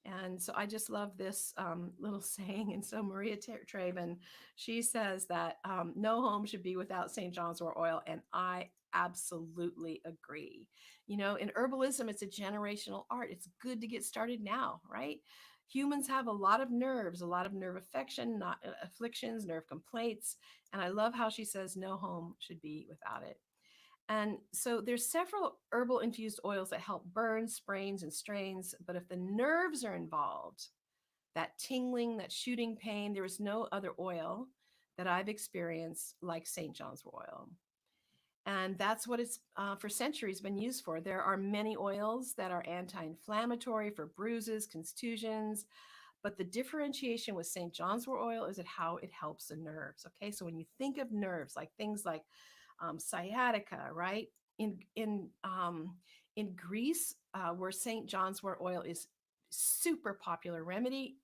And so I just love this little saying. And so Maria Traven, she says that no home should be without St. John's wort oil. And I absolutely agree. In herbalism, it's a generational art. It's good to get started now, right? Humans have a lot of nerves, a lot of nerve affection, not afflictions, nerve complaints. And I love how she says no home should be without it. And so there's several herbal infused oils that help burn, sprains, and strains. But if the nerves are involved, that tingling, that shooting pain, there is no other oil that I've experienced like St. John's wort oil. And that's what it's for centuries been used for. There are many oils that are anti-inflammatory for bruises, contusions, but the differentiation with St. John's wort oil is how it helps the nerves. Okay, so when you think of nerves, like things like sciatica, right? In Greece, where St. John's wort oil is super popular remedy,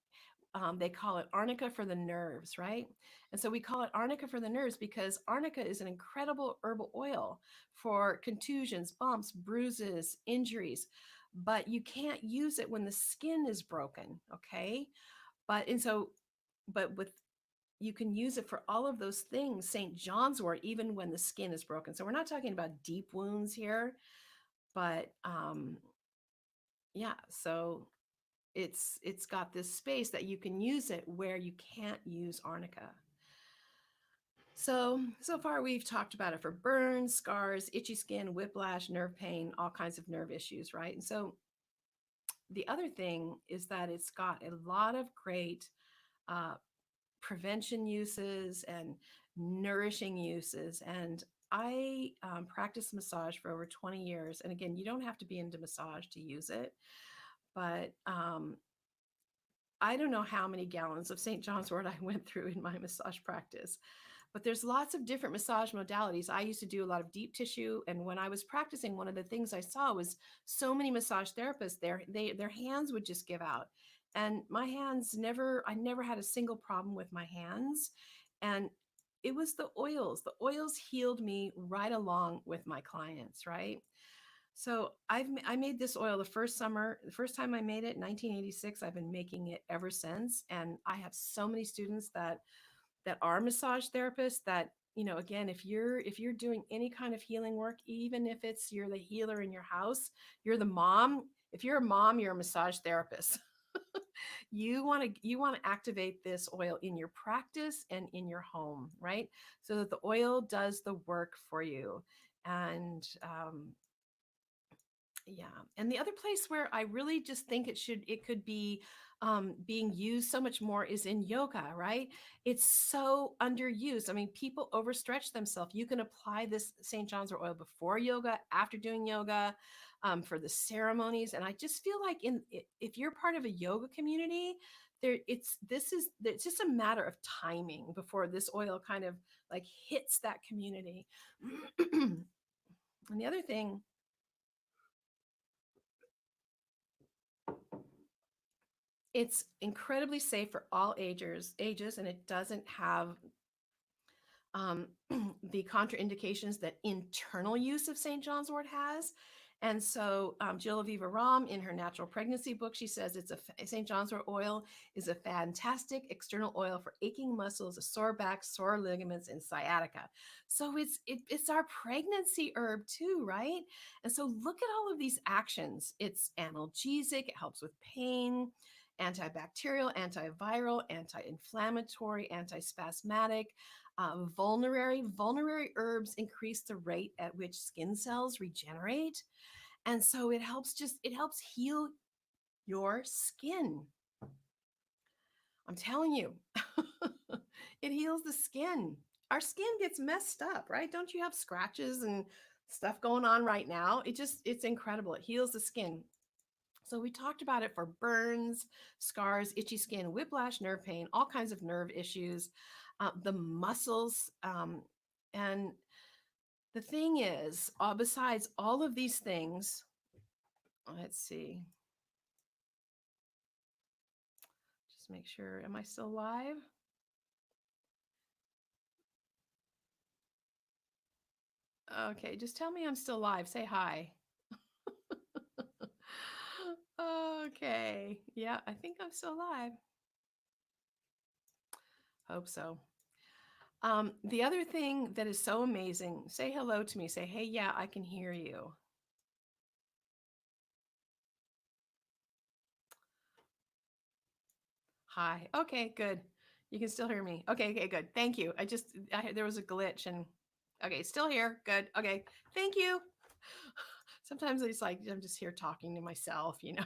they call it arnica for the nerves, right? And so we call it arnica for the nerves because arnica is an incredible herbal oil for contusions, bumps, bruises, injuries, but you can't use it when the skin is broken, okay? But and so, but with you can use it for all of those things, St. John's wort, even when the skin is broken. So we're not talking about deep wounds here, but yeah, so it's got this space that you can use it where you can't use arnica. So far we've talked about it for burns, scars, itchy skin, whiplash, nerve pain, all kinds of nerve issues, right? And so the other thing is that it's got a lot of great uh, prevention uses and nourishing uses. And I practiced massage for over 20 years. And again, you don't have to be into massage to use it, but I don't know how many gallons of St. John's wort I went through in my massage practice, but there's lots of different massage modalities. I used to do a lot of deep tissue, and when I was practicing, one of the things I saw was so many massage therapists, their hands would just give out. And my hands never, I never had a single problem with my hands. And it was the oils. The oils healed me right along with my clients, right? So I made this oil the first time I made it, 1986. I've been making it ever since, and I have so many students that are massage therapists that, again, if you're doing any kind of healing work, even if it's you're the healer in your house, you're the mom. If you're a mom, you're a massage therapist. You want to activate this oil in your practice and in your home, right? So that the oil does the work for you. And yeah. And the other place where I really just think it could be being used so much more is in yoga, right? It's so underused. I mean, people overstretch themselves. You can apply this St. John's wort oil before yoga, after doing yoga, for the ceremonies. And I just feel like if you're part of a yoga community, it's just a matter of timing before this oil kind of like hits that community. And the other thing, it's incredibly safe for all ages, and it doesn't have um, the contraindications that internal use of St. John's wort has. And so Jill Aviva Ram, in her natural pregnancy book, she says St. John's wort oil is a fantastic external oil for aching muscles, a sore back, sore ligaments, and sciatica. So it's our pregnancy herb too, right? And so look at all of these actions. It's analgesic, it helps with pain, antibacterial, antiviral, anti-inflammatory, antispasmodic. Vulnerary herbs increase the rate at which skin cells regenerate, and so it helps heal your skin. I'm telling you, it heals the skin. Our skin gets messed up, right? Don't you have scratches and stuff going on right now? It's incredible. It heals the skin. So we talked about it for burns, scars, itchy skin, whiplash, nerve pain, all kinds of nerve issues, the muscles. And the thing is, besides all of these things, let's see, just make sure, am I still live? Okay, just tell me I'm still live. Say hi. Okay. Yeah, I think I'm still live. Hope so. The other thing that is so amazing, say hello to me. Say, hey, yeah, I can hear you. Hi. Okay, good. You can still hear me. Okay, good. Thank you. There was a glitch and Okay, still here. Good. Okay. Thank you. Sometimes it's like I'm just here talking to myself, you know.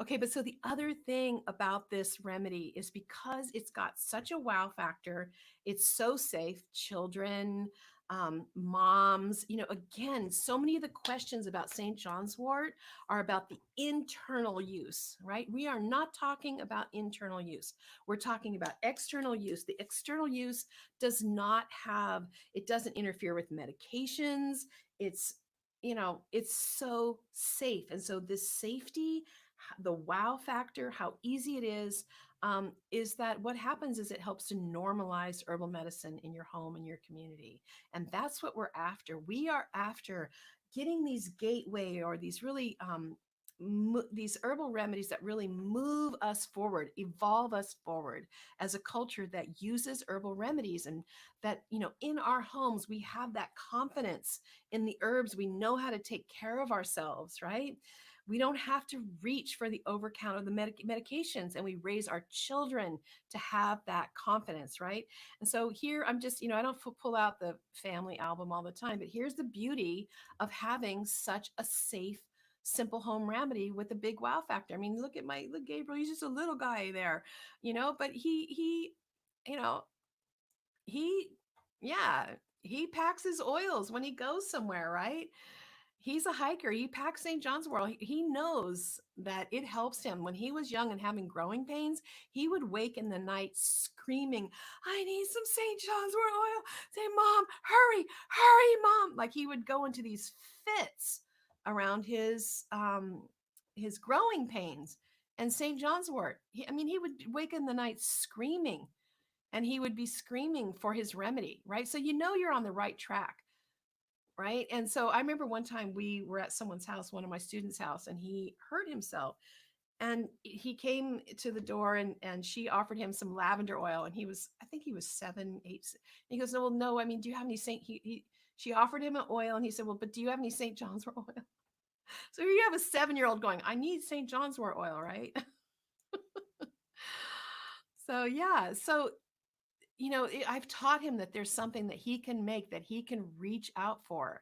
Okay, but so the other thing about this remedy is because it's got such a wow factor, it's so safe. Children, moms, you know, again, so many of the questions about St. John's wort are about the internal use, right? We are not talking about internal use. We're talking about external use. The external use does not have, it doesn't interfere with medications. It's, you know, it's so safe. And so this safety, the wow factor, how easy it is that what happens is it helps to normalize herbal medicine in your home and your community. And that's what we're after. We are after getting these gateway or these really these herbal remedies that really move us forward, evolve us forward as a culture that uses herbal remedies, and that, you know, in our homes we have that confidence in the herbs. We know how to take care of ourselves, right? We don't have to reach for the over counter the medications, and we raise our children to have that confidence, right? And so here I'm just, you know, I don't pull out the family album all the time, but here's the beauty of having such a safe, simple home remedy with a big wow factor. I mean, look Gabriel, he's just a little guy there, you know, but you know, he yeah, he packs his oils when he goes somewhere, right? He's a hiker. He packs St. John's wort. He knows that it helps him. When he was young and having growing pains, he would wake in the night screaming, I need some St. John's wort oil. Say, Mom, hurry, hurry, Mom. Like he would go into these fits around his growing pains. And St. John's wort, I mean, he would wake in the night screaming, and he would be screaming for his remedy, right? So you know you're on the right track, right? And so I remember one time we were at someone's house, one of my students' house, and he hurt himself. And he came to the door, and she offered him some lavender oil. And he was, I think he was 7, 8. And he goes, no, well, no, I mean, do you have any she offered him an oil, and he said, well, but do you have any St. John's wort oil? So here you have a 7-year-old going, I need St. John's wort oil, right? So yeah. So you know, I've taught him that there's something that he can make, that he can reach out for,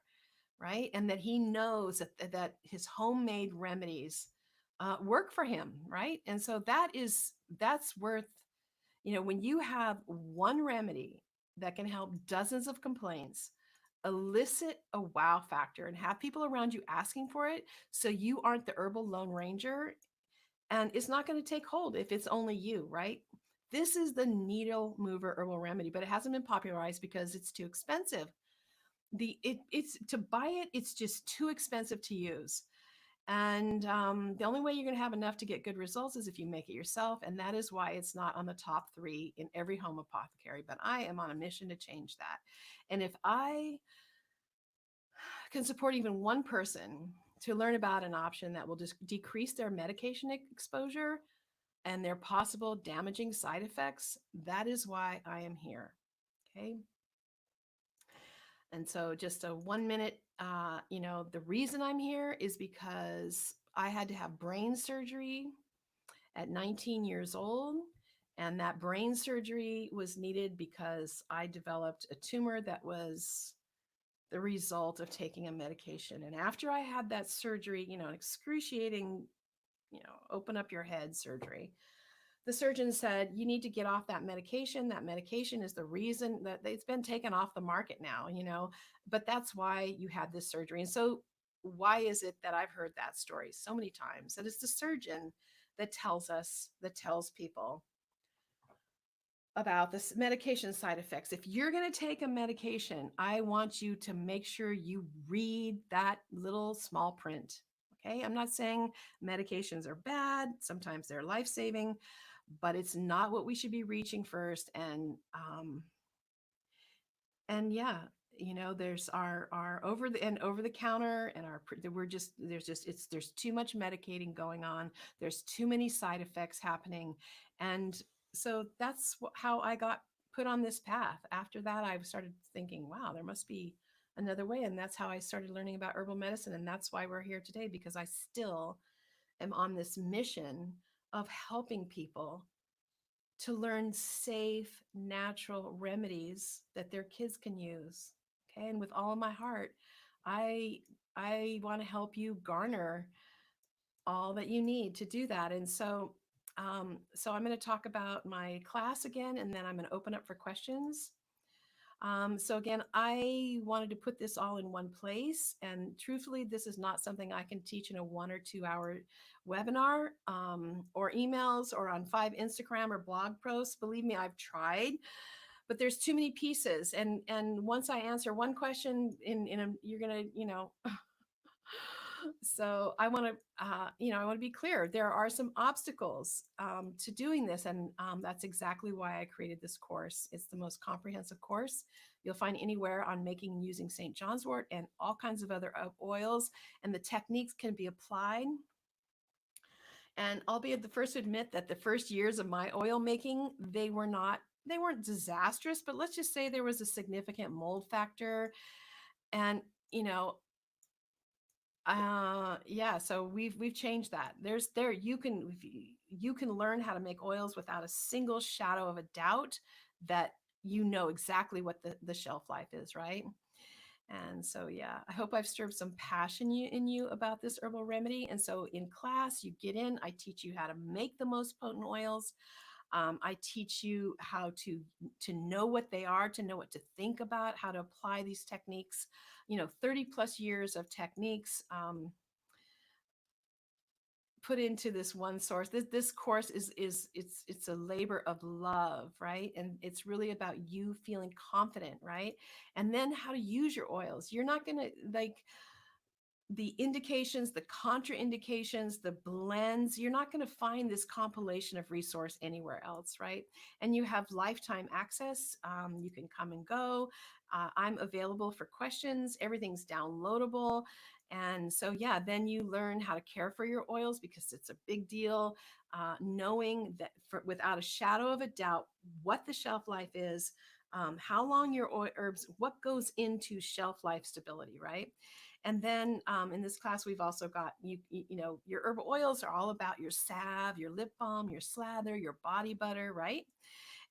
right? And that he knows that his homemade remedies work for him, right? And so that's worth, you know, when you have one remedy that can help dozens of complaints, elicit a wow factor, and have people around you asking for it, so you aren't the herbal lone ranger, and it's not going to take hold if it's only you, right? This is the needle mover herbal remedy, but it hasn't been popularized because it's too expensive. It's to buy it, it's just too expensive to use. And the only way you're going to have enough to get good results is if you make it yourself. And that is why it's not on the top 3 in every home apothecary. But I am on a mission to change that. And if I can support even one person to learn about an option that will just decrease their medication exposure and their possible damaging side effects, that is why I am here. Okay. And so, just a 1 minute, you know, the reason I'm here is because I had to have brain surgery at 19 years old. And that brain surgery was needed because I developed a tumor that was the result of taking a medication. And after I had that surgery, you know, an excruciating, you know, open up your head surgery, the surgeon said, you need to get off that medication. That medication is the reason that it's been taken off the market now, you know, but that's why you had this surgery. And so, why is it that I've heard that story so many times? That it's the surgeon that tells people about this medication side effects. If you're going to take a medication, I want you to make sure you read that little small print. Okay. I'm not saying medications are bad. Sometimes they're life saving, but it's not what we should be reaching first. And yeah, you know, there's our over the counter, and we're just there's too much medicating going on. There's too many side effects happening. And so that's how I got put on this path. After that, I started thinking, wow, there must be another way. And that's how I started learning about herbal medicine. And that's why we're here today, because I still am on this mission of helping people to learn safe, natural remedies that their kids can use. Okay. And with all of my heart, I I want to help you garner all that you need to do that. And so I'm going to talk about my class again, and then I'm going to open up for questions. So again, I wanted to put this all in one place, and truthfully, this is not something I can teach in a 1 or 2 hour webinar, or emails, or on 5 Instagram or blog posts. Believe me, I've tried, but there's too many pieces. And once I answer one question, you're gonna, so I want to, I want to be clear. There are some obstacles to doing this, and that's exactly why I created this course. It's the most comprehensive course you'll find anywhere on making and using St. John's wort and all kinds of other oils, and the techniques can be applied. And I'll be the first to admit that the first years of my oil making, they weren't disastrous, but let's just say there was a significant mold factor. And you know yeah, so we've changed that. You can learn how to make oils without a single shadow of a doubt that you know exactly what the shelf life is, right? And so yeah, I hope I've stirred some passion in you about this herbal remedy. And so in class, you get in, I teach you how to make the most potent oils. I teach you how to know what they are, to know what to think about, how to apply these techniques. 30 plus years of techniques, put into this one source. This course it's a labor of love, right? And it's really about you feeling confident, right? And then how to use your oils. You're not gonna like the indications, the contraindications, the blends. You're not going to find this compilation of resource anywhere else, right? And you have lifetime access. You can come and go. I'm available for questions. Everything's downloadable. And so, yeah, then you learn how to care for your oils because it's a big deal. Knowing that without a shadow of a doubt what the shelf life is, how long your herbs, what goes into shelf life stability, right? And then in this class, we've also got your herbal oils are all about your salve, your lip balm, your slather, your body butter, right?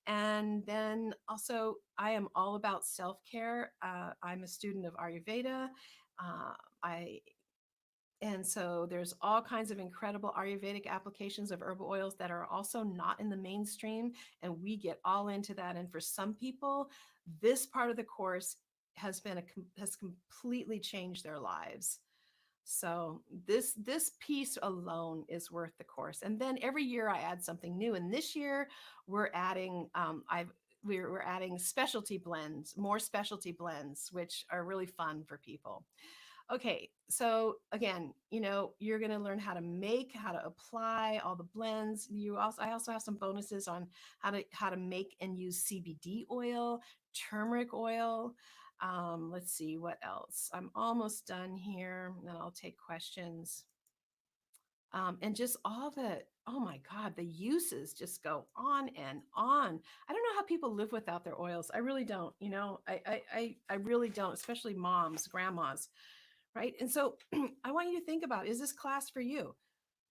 And then also, I am all about self care. I'm a student of Ayurveda. I And so there's all kinds of incredible Ayurvedic applications of herbal oils that are also not in the mainstream, and we get all into that. And for some people, this part of the course has completely changed their lives. So this piece alone is worth the course. And then every year I add something new. And this year we're adding we're adding specialty blends, more specialty blends, which are really fun for people. Okay, so again, you're going to learn how to make, how to apply all the blends. I also have some bonuses on how to make and use CBD oil, turmeric oil. Let's see what else. I'm almost done here, and then I'll take questions. And just all the oh my God, the uses just go on and on. I don't know how people live without their oils. I really don't. I really don't, especially moms, grandmas, right? And so I want you to think about, is this class for you,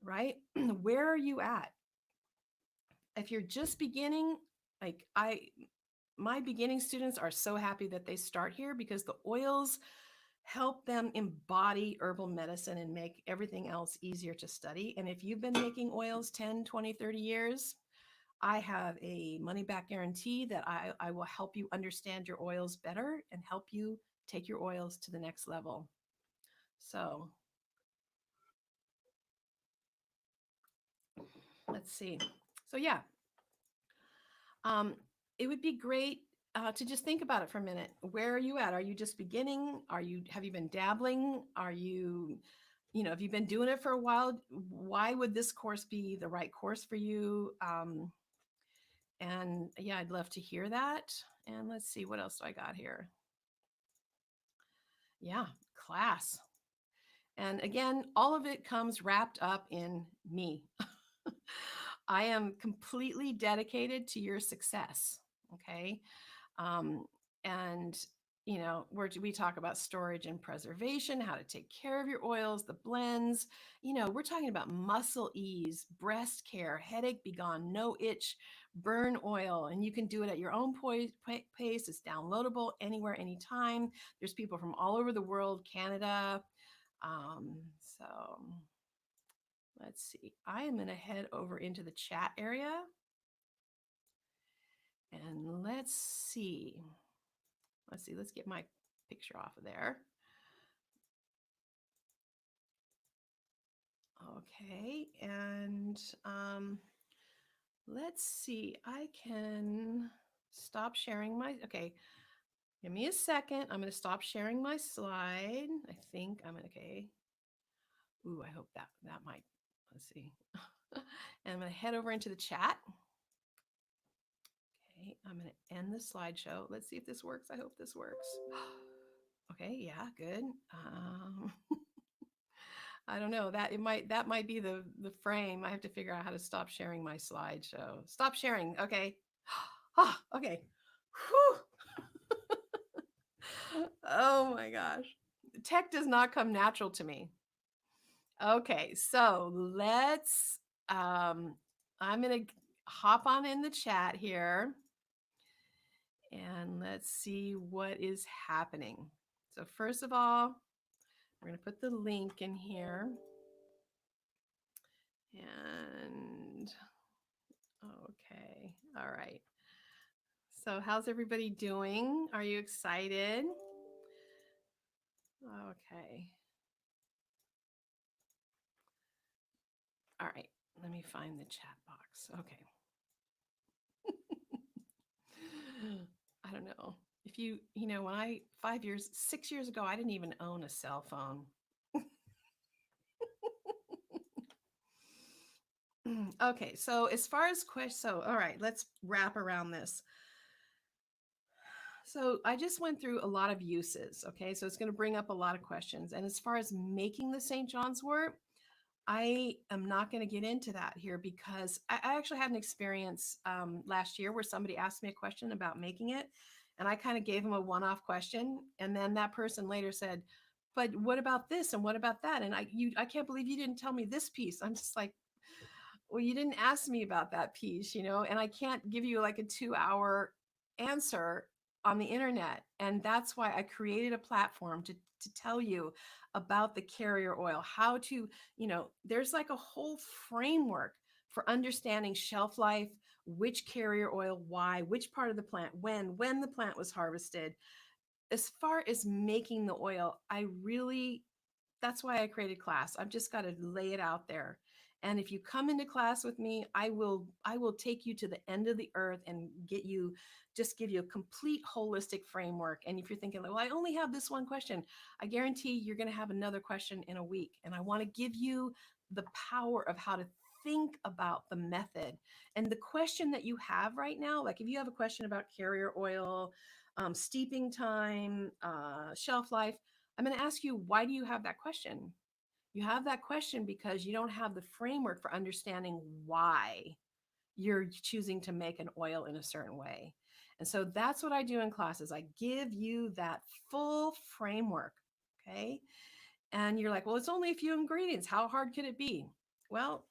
right? Where are you at? If you're just beginning, like my beginning students are so happy that they start here because the oils help them embody herbal medicine and make everything else easier to study. And if you've been making oils 10, 20, 30 years, I have a money back guarantee that I will help you understand your oils better and help you take your oils to the next level. So let's see. So yeah, um, it would be great to just think about it for a minute. Where are you at? Are you just beginning? Have you been dabbling? Have you been doing it for a while? Why would this course be the right course for you? And yeah, I'd love to hear that. And let's see, what else do I got here? Yeah, class. And again, all of it comes wrapped up in me. I am completely dedicated to your success. Okay. Um, and we talk about storage and preservation, how to take care of your oils, the blends. We're talking about muscle ease, breast care, headache be gone, no itch, burn oil, and you can do it at your own pace. It's downloadable anywhere, anytime. There's people from all over the world, Canada. So let's see. I am going to head over into the chat area and let's see. Let's get my picture off of there. Okay, and let's see. I can stop sharing my, okay, give me a second. I'm going to stop sharing my slide. I think I'm okay. Ooh, I hope that might, let's see. And I'm going to head over into the chat. Okay, I'm going to end the slideshow. Let's see if this works. I hope this works. Okay, yeah, good. I don't know, that might be the frame. I have to figure out how to stop sharing my slideshow. Stop sharing. Okay. Okay. Whew. Oh my gosh. Tech does not come natural to me. Okay, so let's I'm going to hop on in the chat here and let's see what is happening. So first of all, we're going to put the link in here. And okay, all right. So how's everybody doing? Are you excited? Okay. All right, let me find the chat box. Okay. I don't know. If you know, when 6 years ago, I didn't even own a cell phone. Okay, so as far as questions, so all right, let's wrap around this. So I just went through a lot of uses. Okay, so it's going to bring up a lot of questions. And as far as making the St. John's wort, I am not going to get into that here because I actually had an experience last year where somebody asked me a question about making it. And I kind of gave them a one-off question. And then that person later said, but what about this? And what about that? And I can't believe you didn't tell me this piece. I'm just like, well, you didn't ask me about that piece, and I can't give you like a 2-hour answer on the internet. And that's why I created a platform to tell you about the carrier oil, how to, there's like a whole framework for understanding shelf life, which carrier oil, why, which part of the plant, when the plant was harvested. As far as making the oil, that's why I created class. I've just got to lay it out there. And if you come into class with me, I will take you to the end of the earth and give you a complete holistic framework. And if you're thinking, well, I only have this one question, I guarantee you're going to have another question in a week. And I want to give you the power of how to think about the method. And the question that you have right now, like if you have a question about carrier oil, steeping time, shelf life, I'm going to ask you, why do you have that question? You have that question because you don't have the framework for understanding why you're choosing to make an oil in a certain way. And so that's what I do in classes. I give you that full framework. Okay. And you're like, well, it's only a few ingredients. How hard could it be? Well,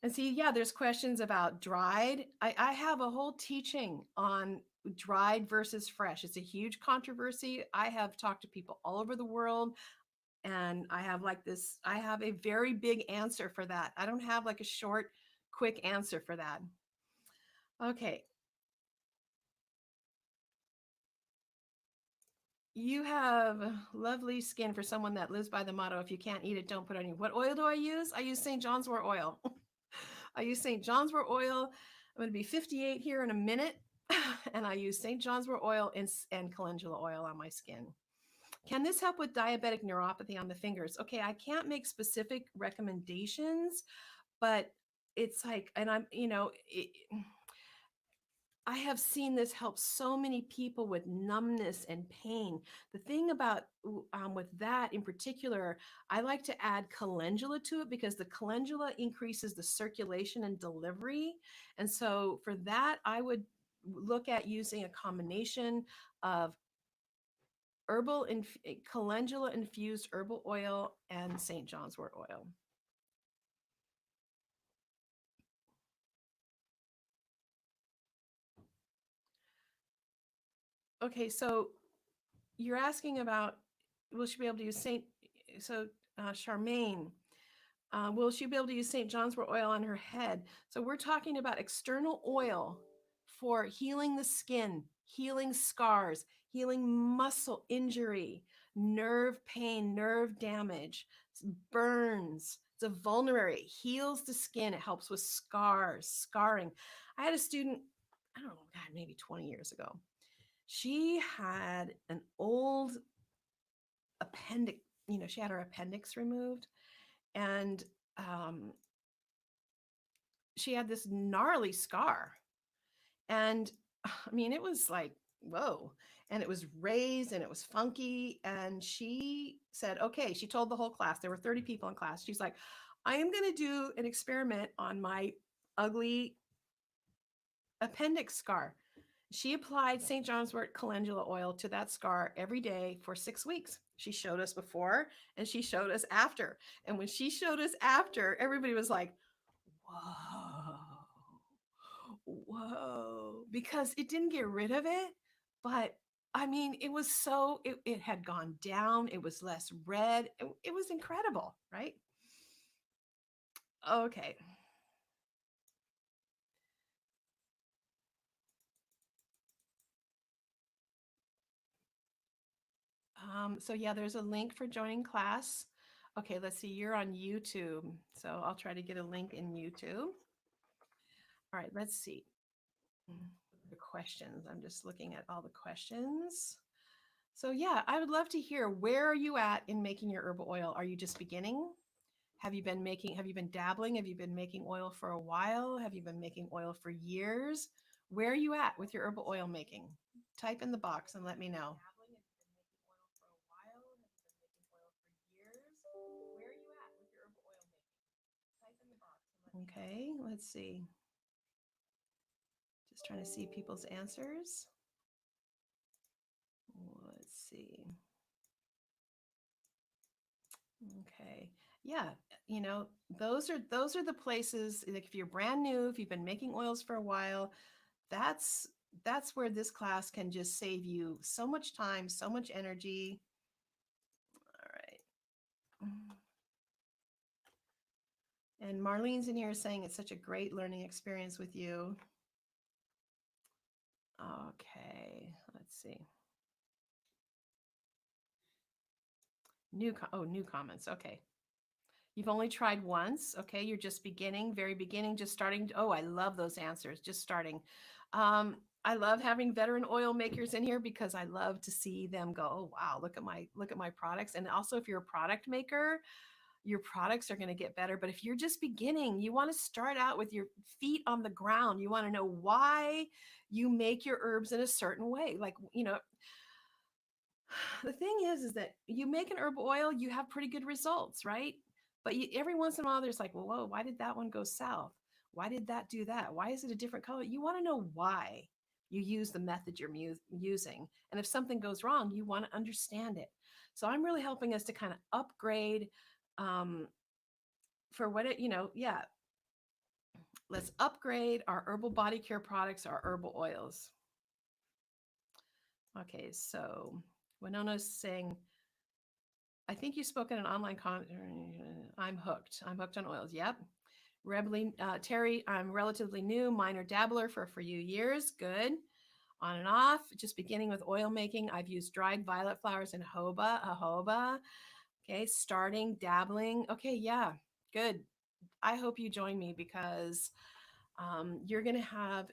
and see, yeah, there's questions about dried. I have a whole teaching on dried versus fresh. It's a huge controversy. I have talked to people all over the world, and I have a very big answer for that. I don't have like a short, quick answer for that. Okay. You have lovely skin for someone that lives by the motto, if you can't eat it, don't put it on you. What oil do I use? I use St. John's wort oil. I use St. John's wort oil. I'm going to be 58 here in a minute. And I use St. John's wort oil and calendula oil on my skin. Can this help with diabetic neuropathy on the fingers? Okay, I can't make specific recommendations, but it's like, and I have seen this help so many people with numbness and pain. The thing about with that in particular, I like to add calendula to it because the calendula increases the circulation and delivery. And so for that, I would look at using a combination of calendula infused herbal oil and St. John's wort oil. Okay, so you're asking about will she be able to use so Charmaine, will she be able to use St. John's wort oil on her head? So we're talking about external oil for healing the skin, healing scars, healing muscle injury, nerve pain, nerve damage, burns. It's a vulnerary, heals the skin. It helps with scars, scarring. I had a student, I don't know, God, maybe 20 years ago. She had an old appendix, she had her appendix removed, and um, she had this gnarly scar. And I mean, it was like, whoa. And it was raised and it was funky. And she said, okay, she told the whole class, there were 30 people in class. She's like, I am going to do an experiment on my ugly appendix scar. She applied St. John's wort calendula oil to that scar every day for 6 weeks. She showed us before and she showed us after. And when she showed us after, everybody was like, whoa, whoa, because it didn't get rid of it. But I mean, it was it had gone down. It was less red. It was incredible, right? Okay. So yeah, there's a link for joining class. Okay, let's see. You're on YouTube. So I'll try to get a link in YouTube. All right, let's see. The questions. I'm just looking at all the questions. So yeah, I would love to hear, where are you at in making your herbal oil? Are you just beginning? Have you been dabbling? Have you been making oil for a while? Have you been making oil for years? Where are you at with your herbal oil making? Type in the box and let me know. Okay, let's see. Just trying to see people's answers. Let's see. Okay. Yeah, those are the places, like if you're brand new, if you've been making oils for a while, that's that's where this class can just save you so much time, so much energy. All right. And Marlene's in here saying it's such a great learning experience with you. Okay, let's see. New comments. Okay. You've only tried once. Okay. You're just beginning, very beginning, just starting. Oh, I love those answers. Just starting. I love having veteran oil makers in here because I love to see them go, oh, wow, look at my products. And also if you're a product maker, your products are going to get better. But if you're just beginning, you want to start out with your feet on the ground. You want to know why you make your herbs in a certain way. Like, the thing is that you make an herbal oil, you have pretty good results, right? But every once in a while, there's like, well, whoa, why did that one go south? Why did that do that? Why is it a different color? You want to know why you use the method you're using. And if something goes wrong, you want to understand it. So I'm really helping us to kind of upgrade um, for what it, yeah, let's upgrade our herbal body care products, our herbal oils. Okay, so Winona's saying, I think you spoke in an online I'm hooked. I'm hooked on oils. Yep. Terry, I'm relatively new, minor dabbler for a few years. Good. On and off, just beginning with oil making. I've used dried violet flowers and jojoba. Okay, starting dabbling. Okay, yeah, good. I hope you join me because you're gonna have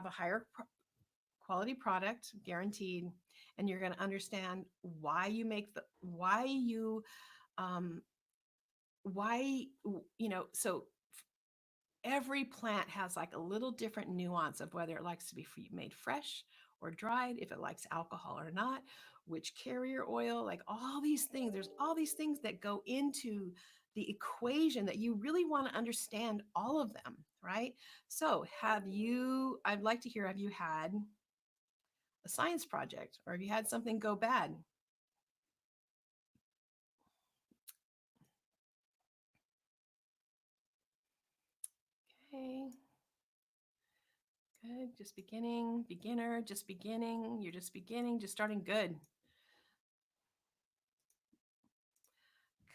a higher quality product, guaranteed, and you're gonna understand why you make the um, why so every plant has like a little different nuance of whether it likes to be made fresh or dried, if it likes alcohol or not, which carrier oil, like all these things. There's all these things that go into the equation that you really want to understand all of them, right? So I'd like to hear, have you had a science project or have you had something go bad? Okay. Good. Just beginning, beginner, just beginning. You're just beginning, just starting. Good.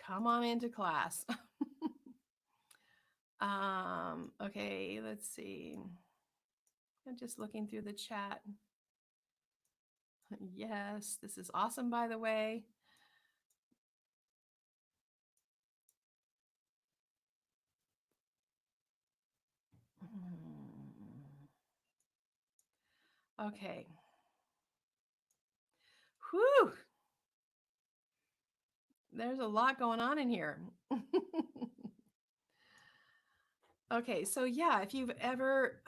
Come on into class. Okay, let's see. I'm just looking through the chat. Yes, this is awesome, by the way. Okay. Whew. There's a lot going on in here. Okay, so yeah, if you've ever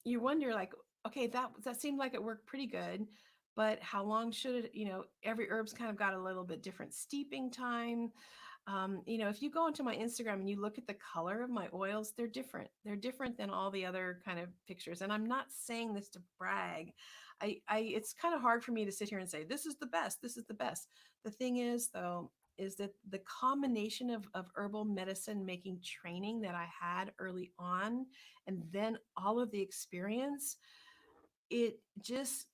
you wonder like, okay, that seemed like it worked pretty good, but how long should it, every herb's kind of got a little bit different steeping time. If you go onto my Instagram and you look at the color of my oils, they're different. They're different than all the other kind of pictures. And I'm not saying this to brag. It's kind of hard for me to sit here and say, this is the best. This is the best. The thing is, though, is that the combination of herbal medicine making training that I had early on, and then all of the experience, it just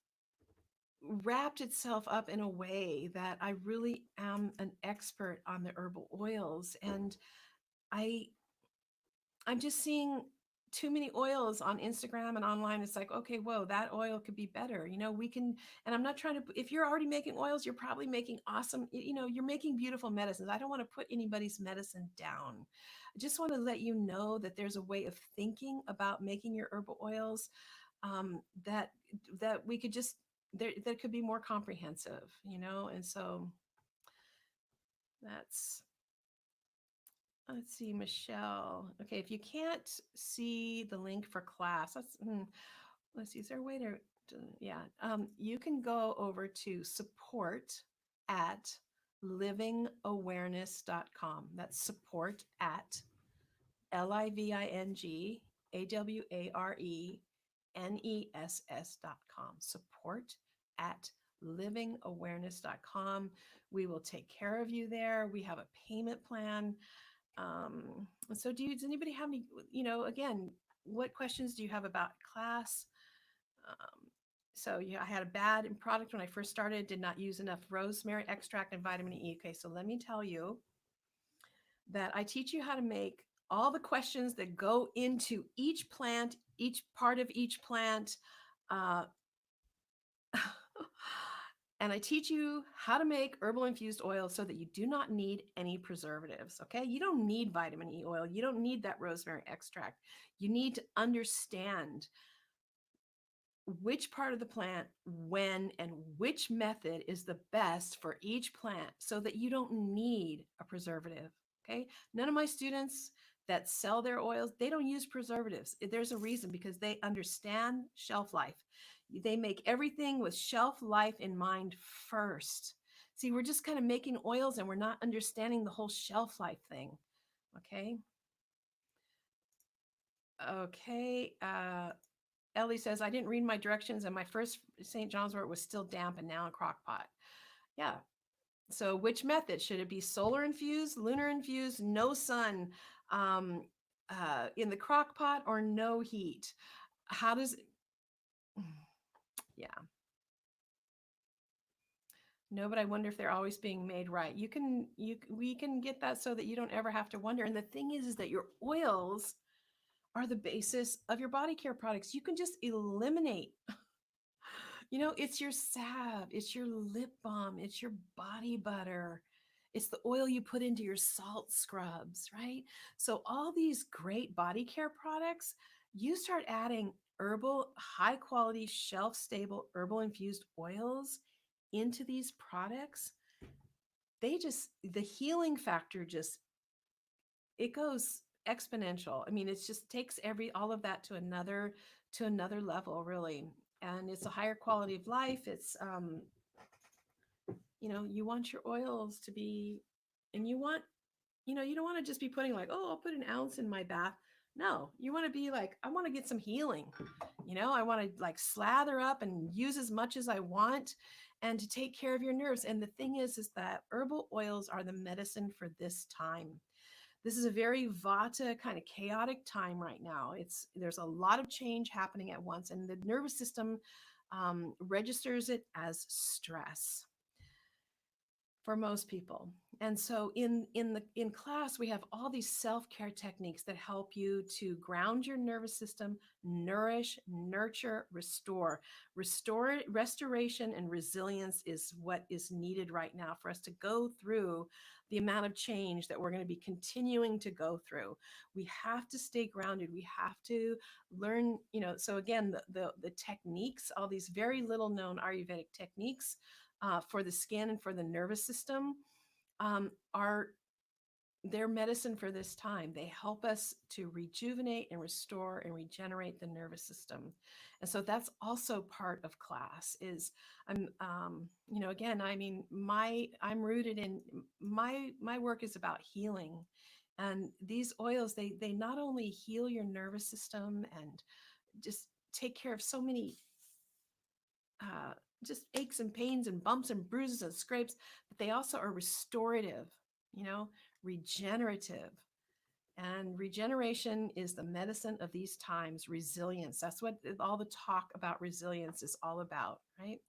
wrapped itself up in a way that I really am an expert on the herbal oils. And I I'm just seeing too many oils on Instagram and online. It's like, okay, whoa, that oil could be better. We can, and I'm not trying to, if you're already making oils, you're probably making awesome, you're making beautiful medicines. I don't want to put anybody's medicine down. I just want to let you know that there's a way of thinking about making your herbal oils, that we could just, that could be more comprehensive, and so that's, let's see, Michelle. Okay, if you can't see the link for class, let's see, is there a way yeah, you can go over to support at livingawareness.com. That's support at livingawareness.com. Support at livingawareness.com. We will take care of you there. We have a payment plan. So does anybody have any, again, what questions do you have about class? So yeah, I had a bad product when I first started, did not use enough rosemary extract and vitamin E. Okay, so let me tell you that I teach you how to make all the questions that go into each plant, each part of each plant. Uh, and I teach you how to make herbal infused oil so that you do not need any preservatives. Okay. You don't need vitamin E oil. You don't need that rosemary extract. You need to understand which part of the plant, when, and which method is the best for each plant so that you don't need a preservative. Okay. None of my students that sell their oils, they don't use preservatives. There's a reason, because they understand shelf life. They make everything with shelf life in mind first. See, we're just kind of making oils and we're not understanding the whole shelf life thing. Okay. Okay. Ellie says, I didn't read my directions and my first St. John's wort was still damp and now a crock pot. Yeah. So which method? Should it be solar infused, lunar infused, no sun, in the crock pot, or no heat? How does it? Yeah. No, but I wonder if they're always being made right. We can get that so that you don't ever have to wonder. And the thing is that your oils are the basis of your body care products. You can just eliminate. It's your salve, it's your lip balm, it's your body butter, it's the oil you put into your salt scrubs, right? So, all these great body care products, you start adding herbal, high quality, shelf stable, herbal infused oils into these products. The healing factor just, it goes exponential. I mean, it just takes all of that to another level, really. And it's a higher quality of life. It's you want your oils to be, and you don't want to just be putting like, oh, I'll put an ounce in my bath. No, you want to be like, I want to get some healing. I want to like slather up and use as much as I want, and to take care of your nerves. And the thing is that herbal oils are the medicine for this time. This is a very vata kind of chaotic time right now. There's a lot of change happening at once, and the nervous system registers it as stress for most people. And so in class we have all these self-care techniques that help you to ground your nervous system, nourish, nurture, restoration and resilience is what is needed right now for us to go through the amount of change that we're going to be continuing to go through. We have to stay grounded. We have to learn, so again, the techniques, all these very little known Ayurvedic techniques for the skin and for the nervous system are their medicine for this time. They help us to rejuvenate and restore and regenerate the nervous system. And so that's also part of class is again, I mean, I'm rooted in my work is about healing. And these oils, they not only heal your nervous system and just take care of so many uh, just aches and pains and bumps and bruises and scrapes, but they also are restorative, regenerative. And regeneration is the medicine of these times. Resilience. That's what all the talk about resilience is all about, right?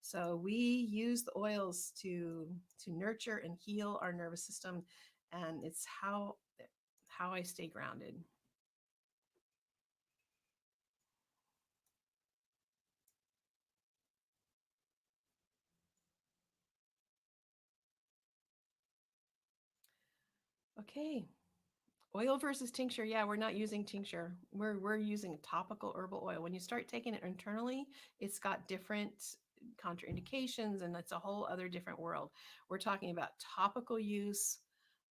So we use the oils to nurture and heal our nervous system, and it's how I stay grounded. Okay. Oil versus tincture. Yeah, we're not using tincture. We're using topical herbal oil. When you start taking it internally, it's got different contraindications and it's a whole other different world. We're talking about topical use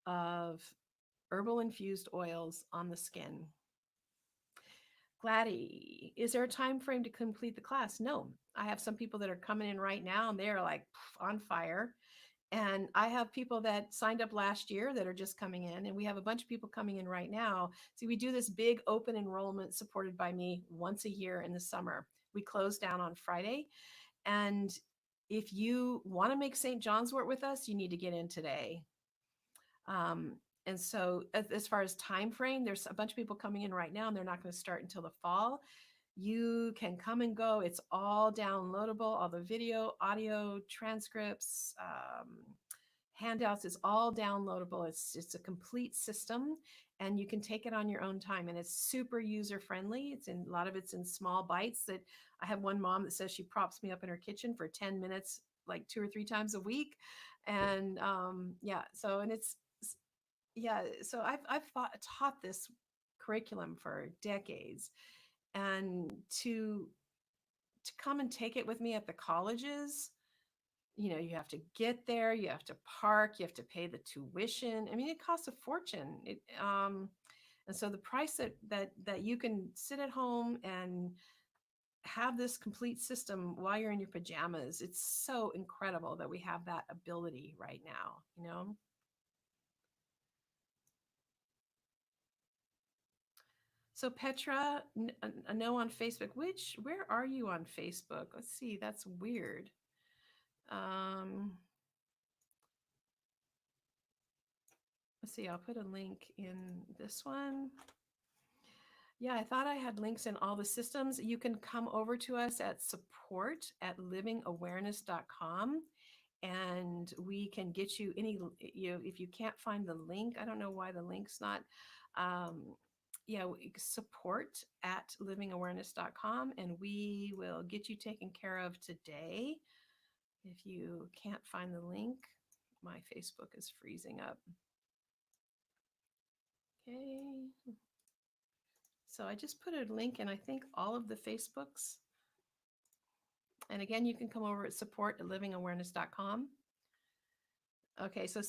of herbal infused oils on the skin. Gladdy, is there a time frame to complete the class? No. I have some people that are coming in right now and they're like on fire. And I have people that signed up last year that are just coming in, and we have a bunch of people coming in right now. See, we do this big open enrollment supported by me once a year in the summer. We close down on Friday. And if you want to make St. John's wort with us, you need to get in today. And so as far as time frame, there's a bunch of people coming in right now and they're not going to start until the fall. You can come and go. It's all downloadable, all the video, audio, transcripts, handouts is all downloadable. It's a complete system and you can take it on your own time, and it's super user friendly. It's in a lot of it's in small bites. That I have one mom that says she props me up in her kitchen for 10 minutes like 2 or 3 times a week. And yeah, so and it's yeah, so I've taught this curriculum for decades, and to come and take it with me at the colleges, you have to get there, you have to park, you have to pay the tuition. I mean, it costs a fortune. And so the price that you can sit at home and have this complete system while you're in your pajamas, it's so incredible that we have that ability right now. So Petra, no on Facebook. Where are you on Facebook? Let's see. That's weird. Um, let's see. I'll put a link in this one. Yeah, I thought I had links in all the systems. You can come over to us at support@livingawareness.com, and we can get you if you can't find the link. I don't know why the link's not. Yeah, support@livingawareness.com, and we will get you taken care of today. If you can't find the link, my Facebook is freezing up. Okay. So I just put a link in, I think, all of the Facebooks. And again, you can come over at support@livingawareness.com. Okay, so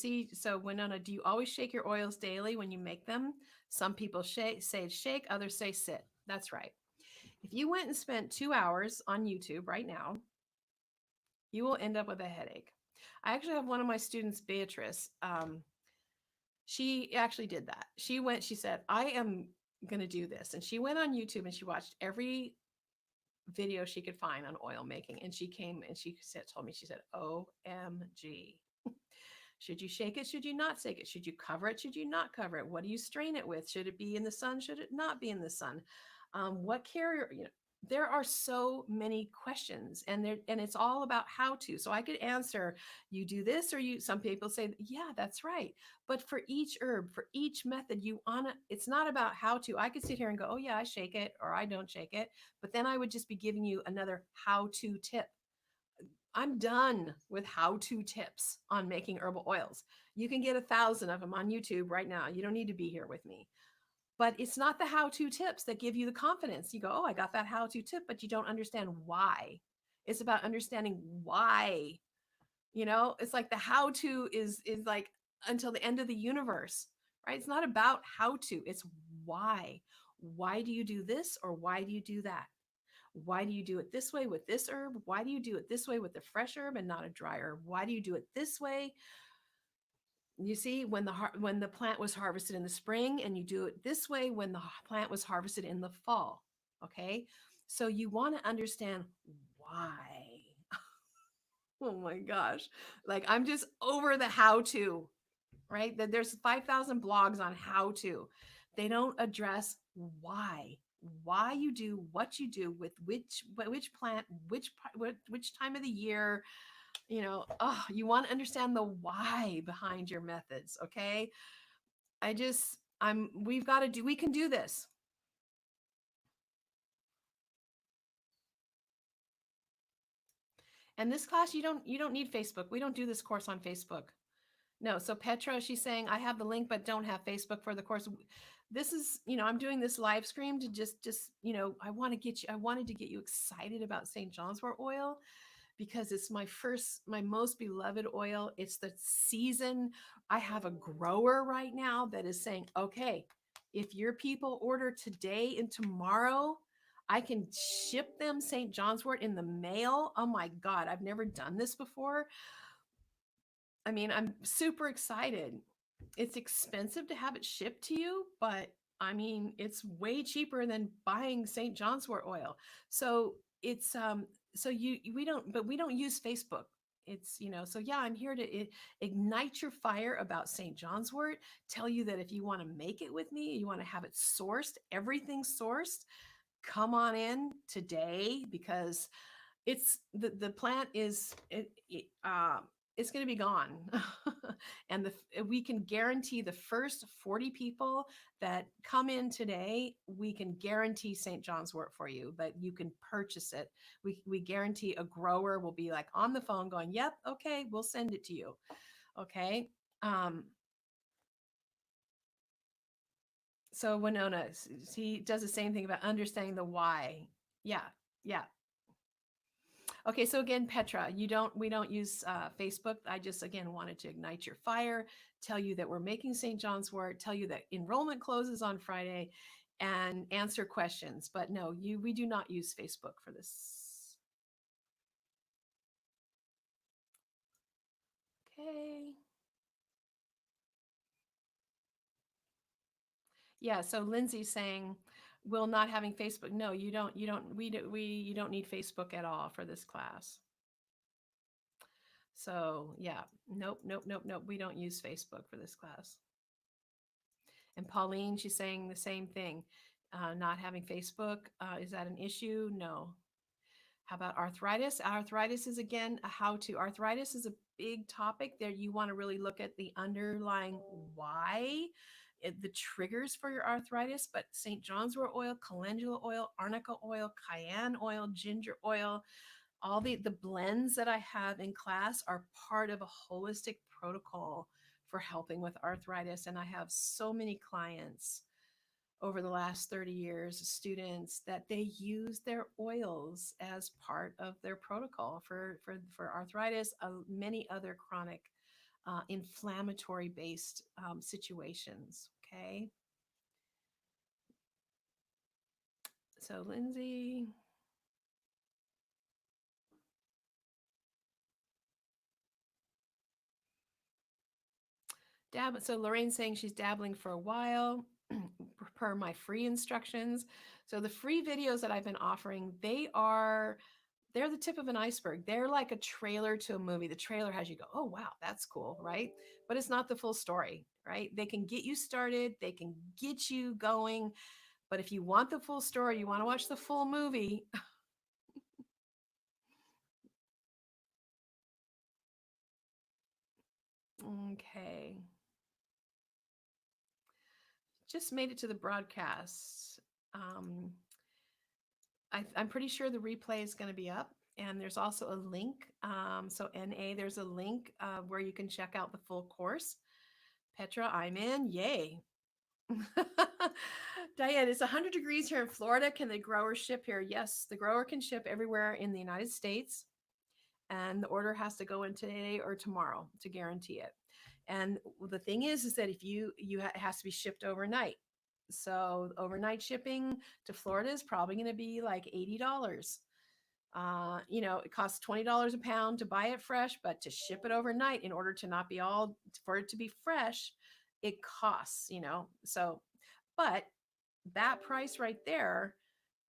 Winona, do you always shake your oils daily when you make them? Some people say shake, others say sit. That's right. If you went and spent 2 hours on YouTube right now, you will end up with a headache. I actually have one of my students, Beatrice. She actually did that. She said, I am going to do this. And she went on YouTube and she watched every video she could find on oil making. And she came and she told me, she said, OMG. Should you shake it? Should you not shake it? Should you cover it? Should you not cover it? What do you strain it with? Should it be in the sun? Should it not be in the sun? What carrier, there are so many questions, and it's all about how to. So I could answer, you do this, or some people say, yeah, that's right. But for each herb, for each method, it's not about how to. I could sit here and go, oh yeah, I shake it or I don't shake it. But then I would just be giving you another how to tip. I'm done with how to tips on making herbal oils. You can get 1,000 of them on YouTube right now. You don't need to be here with me. But it's not the how to tips that give you the confidence. You go, oh, I got that how to tip, but you don't understand why. It's about understanding why. It's like the how to is like until the end of the universe, right? It's not about how to, it's why. Why do you do this, or why do you do that? Why do you do it this way with this herb? Why do you do it this way with the fresh herb and not a dry herb? Why do you do it this way? You see, when the plant was harvested in the spring, and you do it this way when the plant was harvested in the fall. Okay, so you want to understand why. Oh my gosh, like I'm just over the how to, right? That there's 5,000 blogs on how to. They don't address why you do what you do with which plant, which time of the year. You want to understand the why behind your methods. Okay, we can do this. And this class, you don't need Facebook. We don't do this course on Facebook. No. So Petra, she's saying, I have the link but don't have Facebook for the course. This is, I'm doing this live stream to just I wanted to get you excited about St. John's wort oil, because it's my most beloved oil. It's the season. I have a grower right now that is saying, okay, if your people order today and tomorrow, I can ship them St. John's wort in the mail. Oh my God, I've never done this before. I mean, I'm super excited. It's expensive to have it shipped to you, but I mean, it's way cheaper than buying St. John's wort oil. So it's so you we don't use Facebook. It's so yeah, I'm here to ignite your fire about St. John's wort, tell you that if you want to make it with me, you want to have it sourced, everything sourced, come on in today, because the plant is it's going to be gone. And we can guarantee the first 40 people that come in today, we can guarantee St. John's wort for you, that you can purchase it. We guarantee a grower will be like on the phone going, yep, okay, we'll send it to you. Okay. So Winona, he does the same thing about understanding the why. Yeah. Yeah. Okay, so again, Petra, we don't use Facebook. I just again wanted to ignite your fire, tell you that we're making St. John's wort, tell you that enrollment closes on Friday, and answer questions. But no, we do not use Facebook for this. Okay. Yeah. So Lindsay's saying, will not having Facebook. No, you don't. You don't need Facebook at all for this class. So yeah, nope. We don't use Facebook for this class. And Pauline, she's saying the same thing. Not having Facebook, is that an issue? No. How about arthritis? Arthritis is again a how to. Arthritis is a big topic there. You want to really look at the underlying why, the triggers for your arthritis. But St. John's wort oil, calendula oil, arnica oil, cayenne oil, ginger oil, all the blends that I have in class are part of a holistic protocol for helping with arthritis. And I have so many clients over the last 30 years, students, that they use their oils as part of their protocol for arthritis, many other chronic inflammatory based situations. Okay. So Lindsay. So Lorraine's saying she's dabbling for a while per my free instructions. So the free videos that I've been offering, they are They're the tip of an iceberg. They're like a trailer to a movie. The trailer has you go, oh, wow, that's cool, right? But it's not the full story, right? They can get you started, they can get you going. But if you want the full story, you want to watch the full movie. Okay. Just made it to the broadcast. Um, I'm pretty sure the replay is going to be up. And there's also a link. So, NA, there's a link where you can check out the full course. Petra, I'm in. Yay. Diane, it's 100 degrees here in Florida. Can the grower ship here? Yes, the grower can ship everywhere in the United States. And the order has to go in today or tomorrow to guarantee it. And the thing is that if it has to be shipped overnight. So overnight shipping to Florida is probably going to be like $80. It costs $20 a pound to buy it fresh, but to ship it overnight in order to not be all for it to be fresh, it costs, So, but that price right there,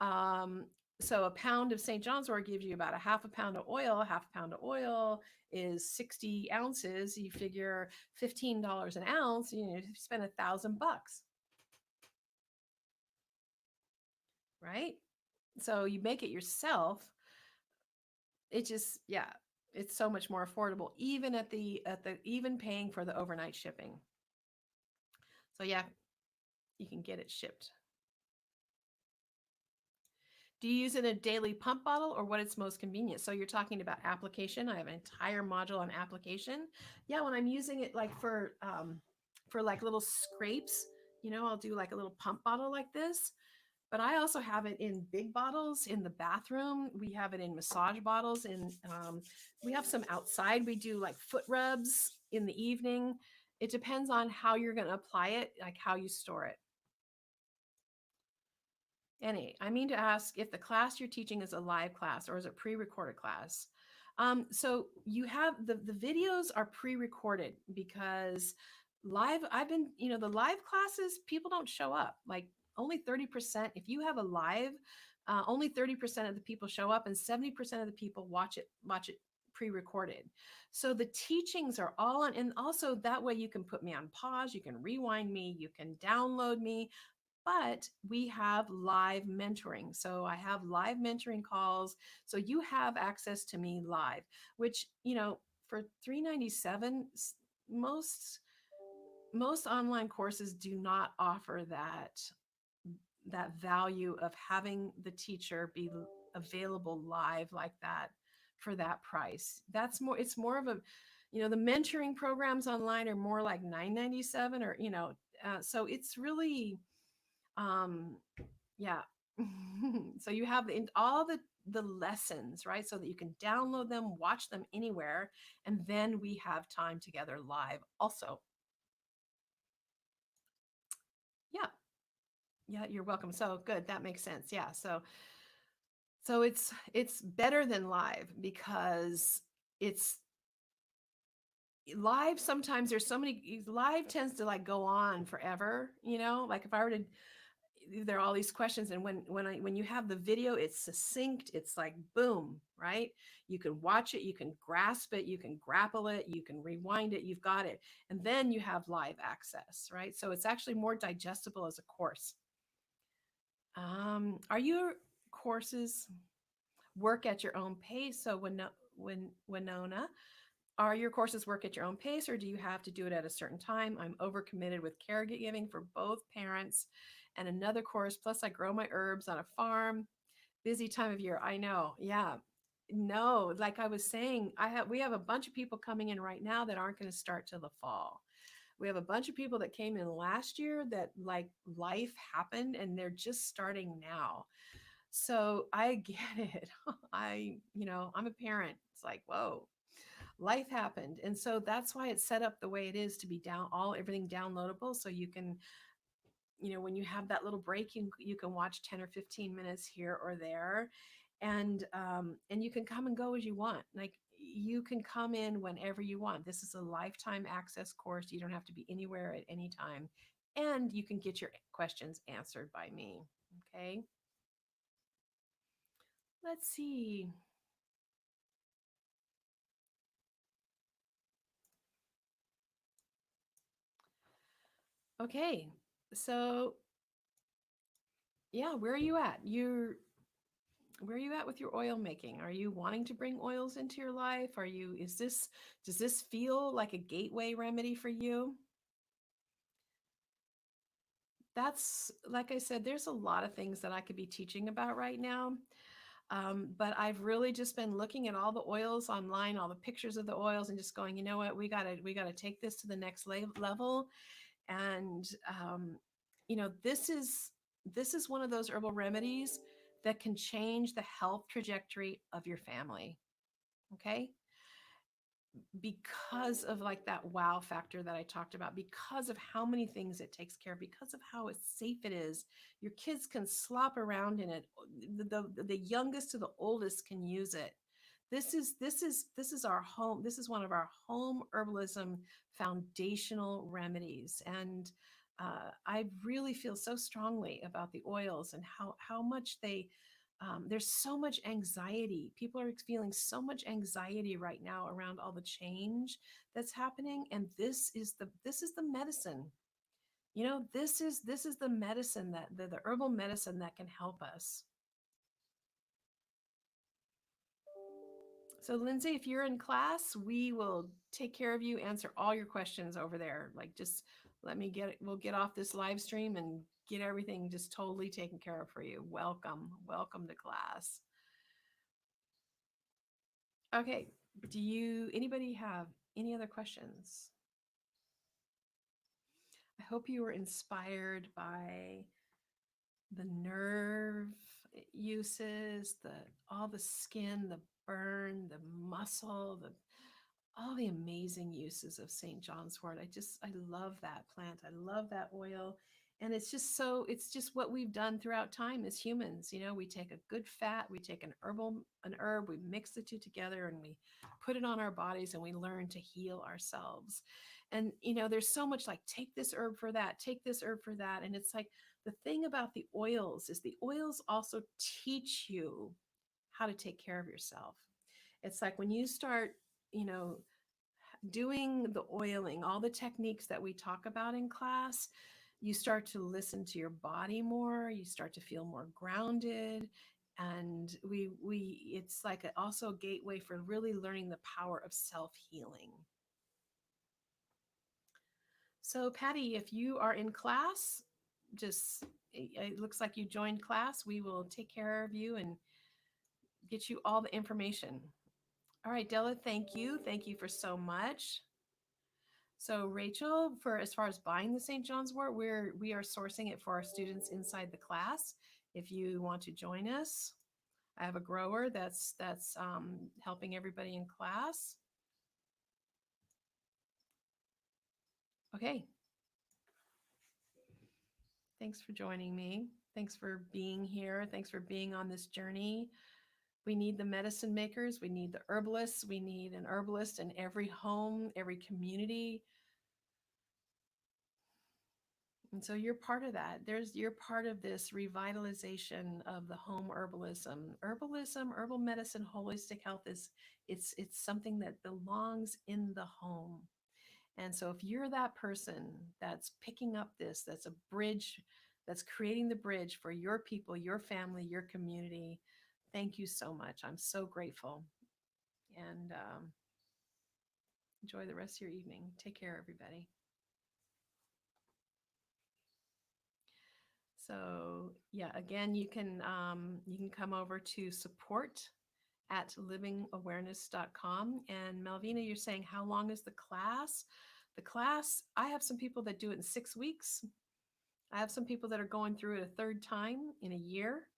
um, so a pound of St. John's wort gives you about a half a pound of oil. A half a pound of oil is 60 ounces. You figure $15 an ounce, you spend $1,000, right? So you make it yourself. It just, yeah, it's so much more affordable, even at the even paying for the overnight shipping. So yeah, you can get it shipped. Do you use it in a daily pump bottle or what it's most convenient? So you're talking about application. I have an entire module on application. Yeah, when I'm using it like for like little scrapes, I'll do like a little pump bottle like this. But I also have it in big bottles in the bathroom. We have it in massage bottles, and we have some outside. We do like foot rubs in the evening. It depends on how you're going to apply it, like how you store it. Any, I mean to ask if the class you're teaching is a live class or is it pre-recorded class? So you have the videos are pre-recorded because live, I've been, the live classes, people don't show up. Like only 30%, if you have a live, only 30% of the people show up and 70% of the people watch it pre-recorded. So the teachings are all on, and also that way you can put me on pause, you can rewind me, you can download me, but we have live mentoring. So I have live mentoring calls. So you have access to me live, which, for $397, most online courses do not offer that value of having the teacher be available live like that for that price. It's more of a, the mentoring programs online are more like $997 or, so it's really, um yeah. So you have all the lessons, right, so that you can download them, watch them anywhere, and then we have time together live also. Yeah, yeah, you're welcome. So good, that makes sense. Yeah, so it's better than live because it's live. Sometimes there's so many, live tends to like go on forever, like if I were to, there are all these questions, and when you have the video, it's succinct, it's like boom, right? You can watch it, you can grasp it, you can grapple it, you can rewind it, you've got it, and then you have live access, right? So it's actually more digestible as a course. Are your courses work at your own pace? So when Winona, are your courses work at your own pace, or do you have to do it at a certain time? I'm overcommitted with caregiving for both parents and another course. Plus, I grow my herbs on a farm. Busy time of year. I know. Yeah. No, like I was saying, we have a bunch of people coming in right now that aren't going to start till the fall. We have a bunch of people that came in last year that like life happened and they're just starting now. So I get it. I'm a parent. It's like, whoa, life happened, and so that's why it's set up the way it is, to be everything downloadable, so you can, when you have that little break, you can watch 10 or 15 minutes here or there, and you can come and go as you want. Like you can come in whenever you want. This is a lifetime access course. You don't have to be anywhere at any time, and you can get your questions answered by me. Okay, let's see. Okay. So, yeah, where are you at? Where are you at with your oil making? Are you wanting to bring oils into your life? Does this feel like a gateway remedy for you? That's, like I said, there's a lot of things that I could be teaching about right now. But I've really just been looking at all the oils online, all the pictures of the oils, and just going, you know what, we gotta take this to the next level. And this is one of those herbal remedies that can change the health trajectory of your family. Okay, because of like that wow factor that I talked about, because of how many things it takes care of, because of how safe it is. Your kids can slop around in it. The youngest to the oldest can use it. This is our home. This is one of our home herbalism foundational remedies, and I really feel so strongly about the oils and how much they there's so much anxiety. People are feeling so much anxiety right now around all the change that's happening, and this is the medicine. This is the medicine that the herbal medicine that can help us. So, Lindsay, if you're in class, we will take care of you, answer all your questions over there. Like, just let me get it. We'll get off this live stream and get everything just totally taken care of for you. Welcome. Welcome to class. Okay. Anybody have any other questions? I hope you were inspired by the nerve uses, all the skin, the burn, the muscle, the all the amazing uses of St. John's wort. I love that plant. I love that oil. And it's just what we've done throughout time as humans. We take a good fat, we take an herb, we mix the two together and we put it on our bodies and we learn to heal ourselves. And, there's so much like take this herb for that, take this herb for that. And it's like the thing about the oils is the oils also teach you how to take care of yourself. It's like when you start, you know, doing the oiling, all the techniques that we talk about in class, you start to listen to your body more, you start to feel more grounded. And it's like also a gateway for really learning the power of self-healing. So, Patty, if you are in class, just it looks like you joined class. We will take care of you and get you all the information. All right, Della, thank you. Thank you for so much. So Rachel, for as far as buying the St. John's wort, we are sourcing it for our students inside the class. If you want to join us, I have a grower that's helping everybody in class. Okay. Thanks for joining me. Thanks for being here. Thanks for being on this journey. We need the medicine makers. We need the herbalists. We need an herbalist in every home, every community. And so you're part of that. You're part of this revitalization of the home herbalism. Herbalism, herbal medicine, holistic health it's something that belongs in the home. And so if you're that person that's picking up that's a bridge, that's creating the bridge for your people, your family, your community, thank you so much. I'm so grateful. And enjoy the rest of your evening. Take care, everybody. So yeah, again, you can come over to support at livingawareness.com. And Malvina, you're saying how long is the class? The class, I have some people that do it in 6 weeks. I have some people that are going through it a third time in a year.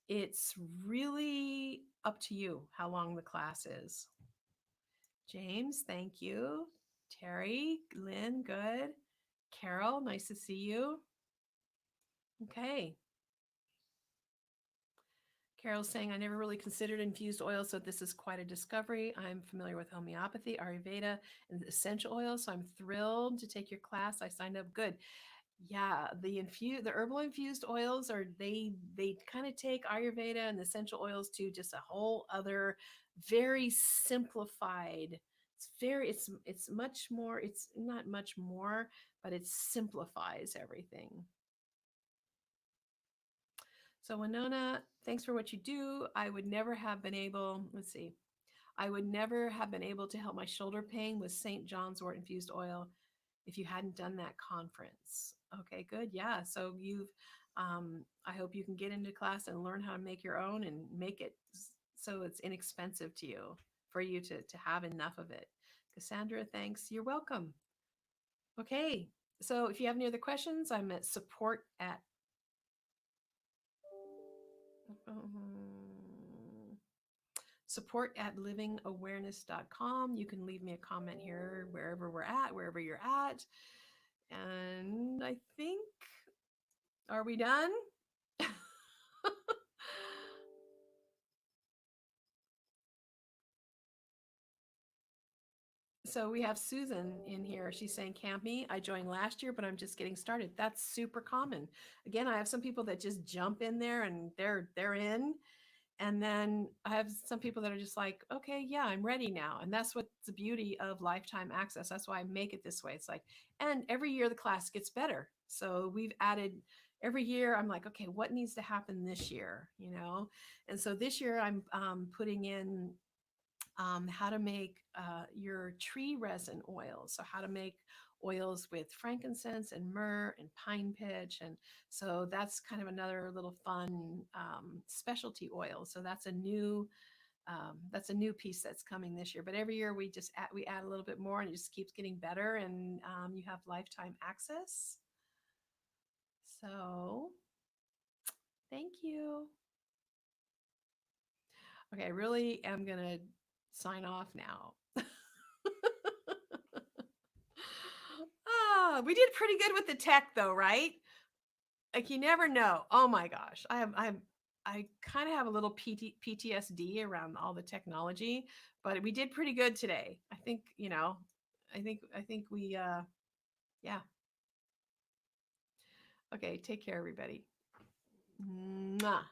It's really up to you how long the class is. James, thank you. Terry, Lynn, good. Carol, nice to see you. Okay. Carol's saying, I never really considered infused oil, so this is quite a discovery. I'm familiar with homeopathy, Ayurveda, and essential oils, so I'm thrilled to take your class. I signed up. Good. Yeah, the herbal infused oils they kind of take Ayurveda and the essential oils to just a whole other very simplified it's much more, it's not much more, but it simplifies everything. So Winona, thanks for what you do. I would never have been able, let's see, I would never have been able to help my shoulder pain with St. John's wort infused oil if you hadn't done that conference. Okay, good. Yeah. So I hope you can get into class and learn how to make your own and make it so it's inexpensive to you for you to have enough of it. Cassandra, thanks. You're welcome. Okay. So if you have any other questions, I'm at um, support at livingawareness.com. You can leave me a comment here wherever we're at, wherever you're at. And I think, are we done? So we have Susan in here. She's saying, Campy, I joined last year, but I'm just getting started. That's super common. Again, I have some people that just jump in there and they're in. And then I have some people that are just like, okay, yeah, I'm ready now. And that's what's the beauty of lifetime access. That's why I make it this way. It's like, and every year the class gets better. So we've added every year. I'm like, okay, what needs to happen this year? You know? And so this year I'm putting in how to make your tree resin oils. So how to make oils with frankincense and myrrh and pine pitch. And so that's kind of another little fun specialty oil. So that's a new piece that's coming this year. But every year we add a little bit more, and it just keeps getting better. And you have lifetime access. So thank you. Okay, I really am gonna sign off now. We did pretty good with the tech though, right? Like you never know. Oh my gosh. I kind of have a little PTSD around all the technology, but we did pretty good today. I think, I think we yeah. Okay, take care everybody. Mwah.